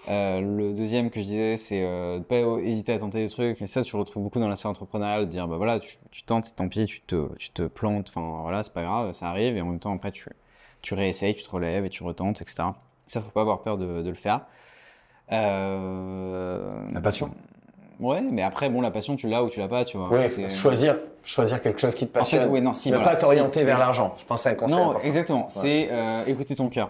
Le deuxième que je disais, c'est de pas hésiter à tenter des trucs. Et ça, tu le retrouves beaucoup dans la sphère entrepreneuriale, de dire, bah voilà, tu tentes, et tant pis, tu te plantes. Enfin, voilà, c'est pas grave, ça arrive. Et en même temps, après, tu réessayes, tu te relèves et tu retentes, etc. Ça, faut pas avoir peur de le faire. La passion. Ouais, mais après, bon, la passion, tu l'as ou tu l'as pas, tu vois. Ouais, choisir quelque chose qui te passionne. En fait, ouais, non, si, ne voilà, pas t'orienter vers l'argent. Je pense que c'est un conseil non, important. exactement. Ouais. C'est écouter ton cœur.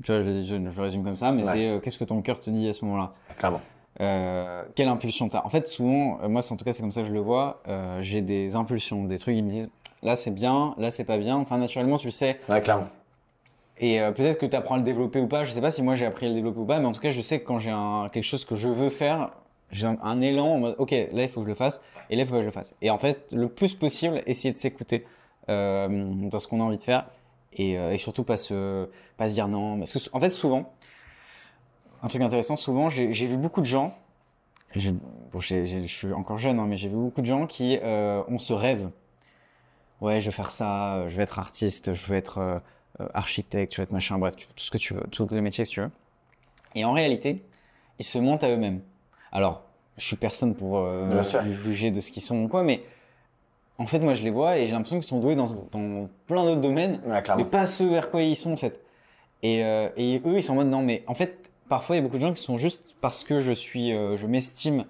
Tu vois, je le résume comme ça, mais c'est qu'est-ce que ton cœur te dit à ce moment-là. Clairement. Quelle impulsion t'as. En fait, souvent, moi, en tout cas, c'est comme ça que je le vois. J'ai des impulsions, des trucs qui me disent là, c'est bien, là, c'est pas bien. Enfin, naturellement, tu le sais. Ouais, clairement. Et peut-être que tu apprends à le développer ou pas. Je sais pas si moi j'ai appris à le développer ou pas, mais en tout cas, je sais que quand j'ai quelque chose que je veux faire, j'ai un élan en mode ok, là, il faut que je le fasse, et là, il faut pas que je le fasse. Et en fait, le plus possible, essayer de s'écouter dans ce qu'on a envie de faire, et surtout pas se dire non. Parce que en fait, souvent, un truc intéressant, souvent, j'ai vu beaucoup de gens. Bon, je suis encore jeune, hein, mais j'ai vu beaucoup de gens qui ont ce rêve. Ouais, je vais faire ça, je vais être artiste, je vais être architecte, je vais être machin, bref, tout ce que tu veux, tous les métiers que tu veux. Et en réalité, ils se mentent à eux-mêmes. Alors, je suis personne pour juger de ce qu'ils sont ou quoi, mais en fait, moi, je les vois et j'ai l'impression qu'ils sont doués dans plein d'autres domaines, mais pas ceux vers quoi ils sont en fait. Et eux, ils sont en mode non, mais en fait, parfois, il y a beaucoup de gens qui sont juste parce que je m'estime.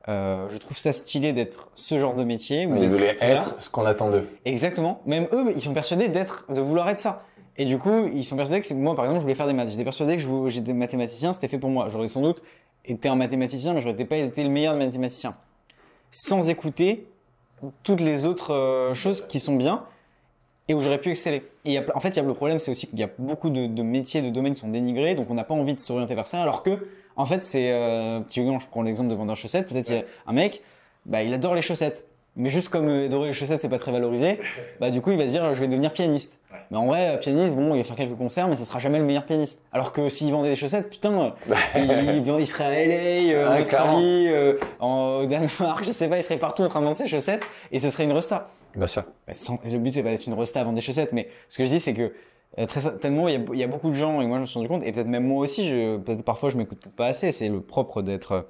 Je trouve ça stylé d'être ce genre de métier. Ils voulaient être ce qu'on attend d'eux. Exactement. Même eux, ils sont persuadés de vouloir être ça. Et du coup, ils sont persuadés que moi, par exemple, je voulais faire des maths. J'étais persuadé que j'étais mathématicien, c'était fait pour moi. J'aurais sans doute été un mathématicien, mais j'aurais pas été le meilleur mathématicien. Sans écouter toutes les autres choses qui sont bien et où j'aurais pu exceller. Et en fait, le problème, c'est aussi qu'il y a beaucoup de métiers, de domaines qui sont dénigrés, donc on n'a pas envie de s'orienter vers ça, alors que, en fait, petit exemple, je prends l'exemple de vendeur de chaussettes, peut-être il y a un mec, bah, il adore les chaussettes, mais juste comme adorer les chaussettes, c'est pas très valorisé, bah, du coup, il va se dire, je vais devenir pianiste. Ouais. Mais en vrai, pianiste, bon, il va faire quelques concerts, mais ça sera jamais le meilleur pianiste. Alors que s'il vendait des chaussettes, putain, il serait à LA, en Australie, au Danemark, je sais pas, il serait partout en train de vendre ses chaussettes, et ce serait une resta. Bien sûr. Le but, c'est pas d'être une resta à vendre des chaussettes, mais ce que je dis, c'est que tellement il y a beaucoup de gens, et moi je me suis rendu compte, et peut-être même moi aussi, peut-être parfois je m'écoute peut-être pas assez, c'est le propre de l'être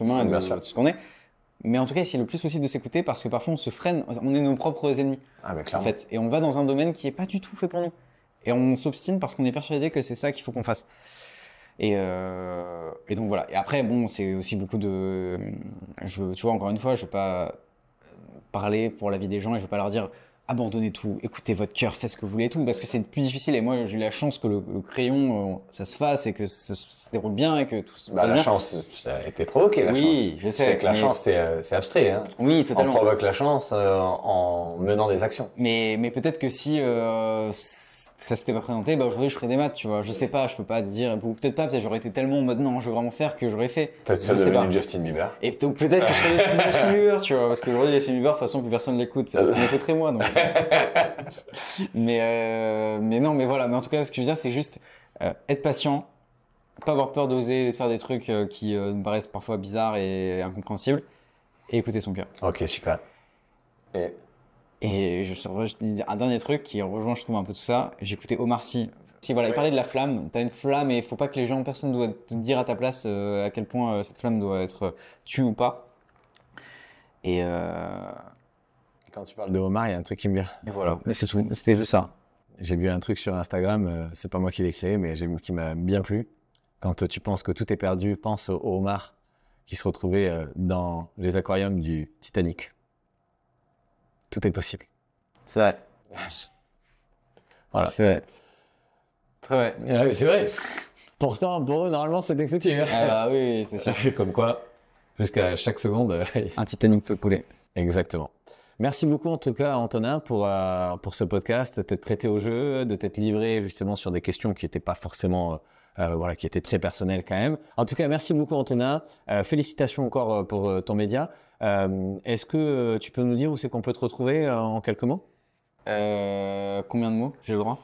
humain et de ce qu'on est. Mais en tout cas, c'est le plus possible de s'écouter parce que parfois on se freine, on est nos propres ennemis. Ah, mais en fait, et on va dans un domaine qui est pas du tout fait pour nous. Et on s'obstine parce qu'on est persuadé que c'est ça qu'il faut qu'on fasse. Et donc voilà. Et après, bon, c'est aussi beaucoup de. Tu vois, encore une fois, je veux pas parler pour la vie des gens et je veux pas leur dire abandonnez tout, écoutez votre cœur, faites ce que vous voulez et tout, parce que c'est plus difficile. Et moi, j'ai eu la chance que le crayon, ça se fasse et que ça se déroule bien et que tout se passe bien. La chance, ça a été provoqué, la chance. Oui, je sais. C'est que la chance, c'est abstrait. Hein. Oui, totalement. On provoque la chance en menant des actions. Mais peut-être que si ça s'était pas présenté, bah aujourd'hui je ferais des maths, tu vois. Je sais pas, je peux pas te dire, ou peut-être pas, peut-être j'aurais été tellement en mode non, je veux vraiment faire que j'aurais fait. Peut-être ça devenu Justin Bieber. Et peut-être que je serais Justin Bieber, tu vois, parce qu'aujourd'hui Justin Bieber, de toute façon plus personne l'écoute, peut-être qu'il m'écouterait moi. Donc. mais non, mais voilà. Mais en tout cas, ce que je veux dire, c'est juste être patient, pas avoir peur d'oser faire des trucs qui me paraissent parfois bizarres et incompréhensibles, et écouter son cœur. Ok, super. Et je dis un dernier truc qui rejoint, je trouve, un peu tout ça. J'ai écouté Omar Sy. Voilà, il parlait de la flamme. T'as une flamme et il faut pas que personne doit te dire à ta place à quel point cette flamme doit être tue ou pas. Et quand tu parles de Omar, il y a un truc qui me vient. Et voilà. C'est tout. C'était juste ça. J'ai vu un truc sur Instagram, c'est pas moi qui l'ai créé, mais qui m'a bien plu. Quand tu penses que tout est perdu, pense au homard qui se retrouvait dans les aquariums du Titanic. Tout est possible. C'est vrai. Voilà. C'est vrai. Très vrai. Ouais, c'est vrai. Pourtant, pour eux, normalement, c'était foutu. Ah bah oui, c'est sûr. Comme quoi, jusqu'à chaque seconde, un Titanic peut couler. Exactement. Merci beaucoup en tout cas Antonin pour ce podcast, de t'être prêté au jeu, de t'être livré justement sur des questions qui n'étaient pas forcément, qui étaient très personnelles quand même. En tout cas, merci beaucoup Antonin. Félicitations encore pour ton média. Est-ce que tu peux nous dire où c'est qu'on peut te retrouver en quelques mots? Combien de mots j'ai le droit?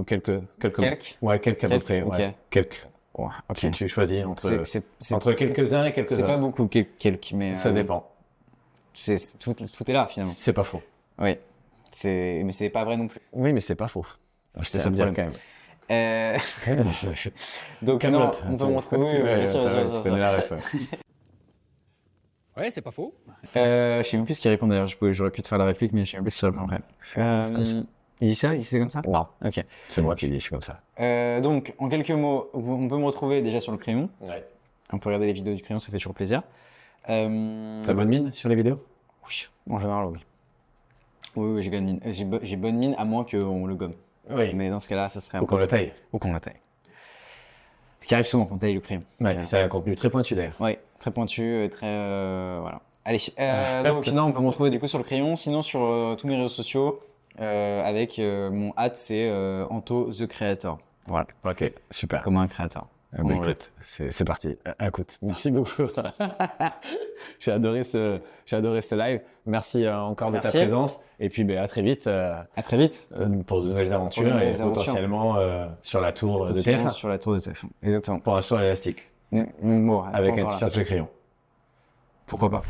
Quelques mots. Ouais, quelques à peu près. Okay. Ouais. Quelques. Oh, ok. Tu choisis entre, C'est- entre quelques-uns et quelques c'est autres. pas beaucoup quelques, mais Ça dépend. tout est là finalement. C'est pas faux. Oui. Mais c'est pas vrai non plus. Oui, mais c'est pas faux. Je C'est sais ça ça le dire quand Euh, même. Donc Camelot. non, on peut me retrouver. Bien sûr, bien sûr, bien Tu connais sûr. la ref. Ouais, c'est pas faux. Je sais même plus ce qu'il répond d'ailleurs. J'aurais pu te faire la réplique, mais je sais même plus ce qu'il répond après. comme ça. Il dit ça? Il dit c'est comme ça? Non, Ok. c'est moi qui dis, c'est comme ça. Donc, en quelques mots, on peut me retrouver déjà sur le crayon. Ouais. On peut regarder les vidéos du crayon, ça fait toujours plaisir. T'as bonne mine sur les vidéos? Oui, en général, oui. Oui, j'ai bonne mine. J'ai bonne mine à moins qu'on le gomme. Oui. Mais dans ce cas-là, ça serait un Ou qu'on le taille. Ou qu'on la taille. Ce qui arrive souvent quand on taille le crayon. Ouais, c'est un contenu très pointu d'ailleurs. Oui, très pointu, très... voilà. Allez, donc non, on peut me retrouver du coup sur le crayon, sinon sur tous mes réseaux sociaux, avec mon c'est Anto the Creator. Voilà, Ok, super. comme un créateur. Bah, Bon, écoute, c'est parti. Écoute, merci beaucoup. J'ai adoré ce live. Merci encore de ta Merci. présence. Et puis, à très vite À très vite. pour de nouvelles aventures Pour de nouvelles et aventures. potentiellement sur la tour de Potentiellement TF1 sur la tour de TF1. Exactement. pour un saut à l'élastique Bon, avec pas un encore là. t-shirt de crayon. Pourquoi pas?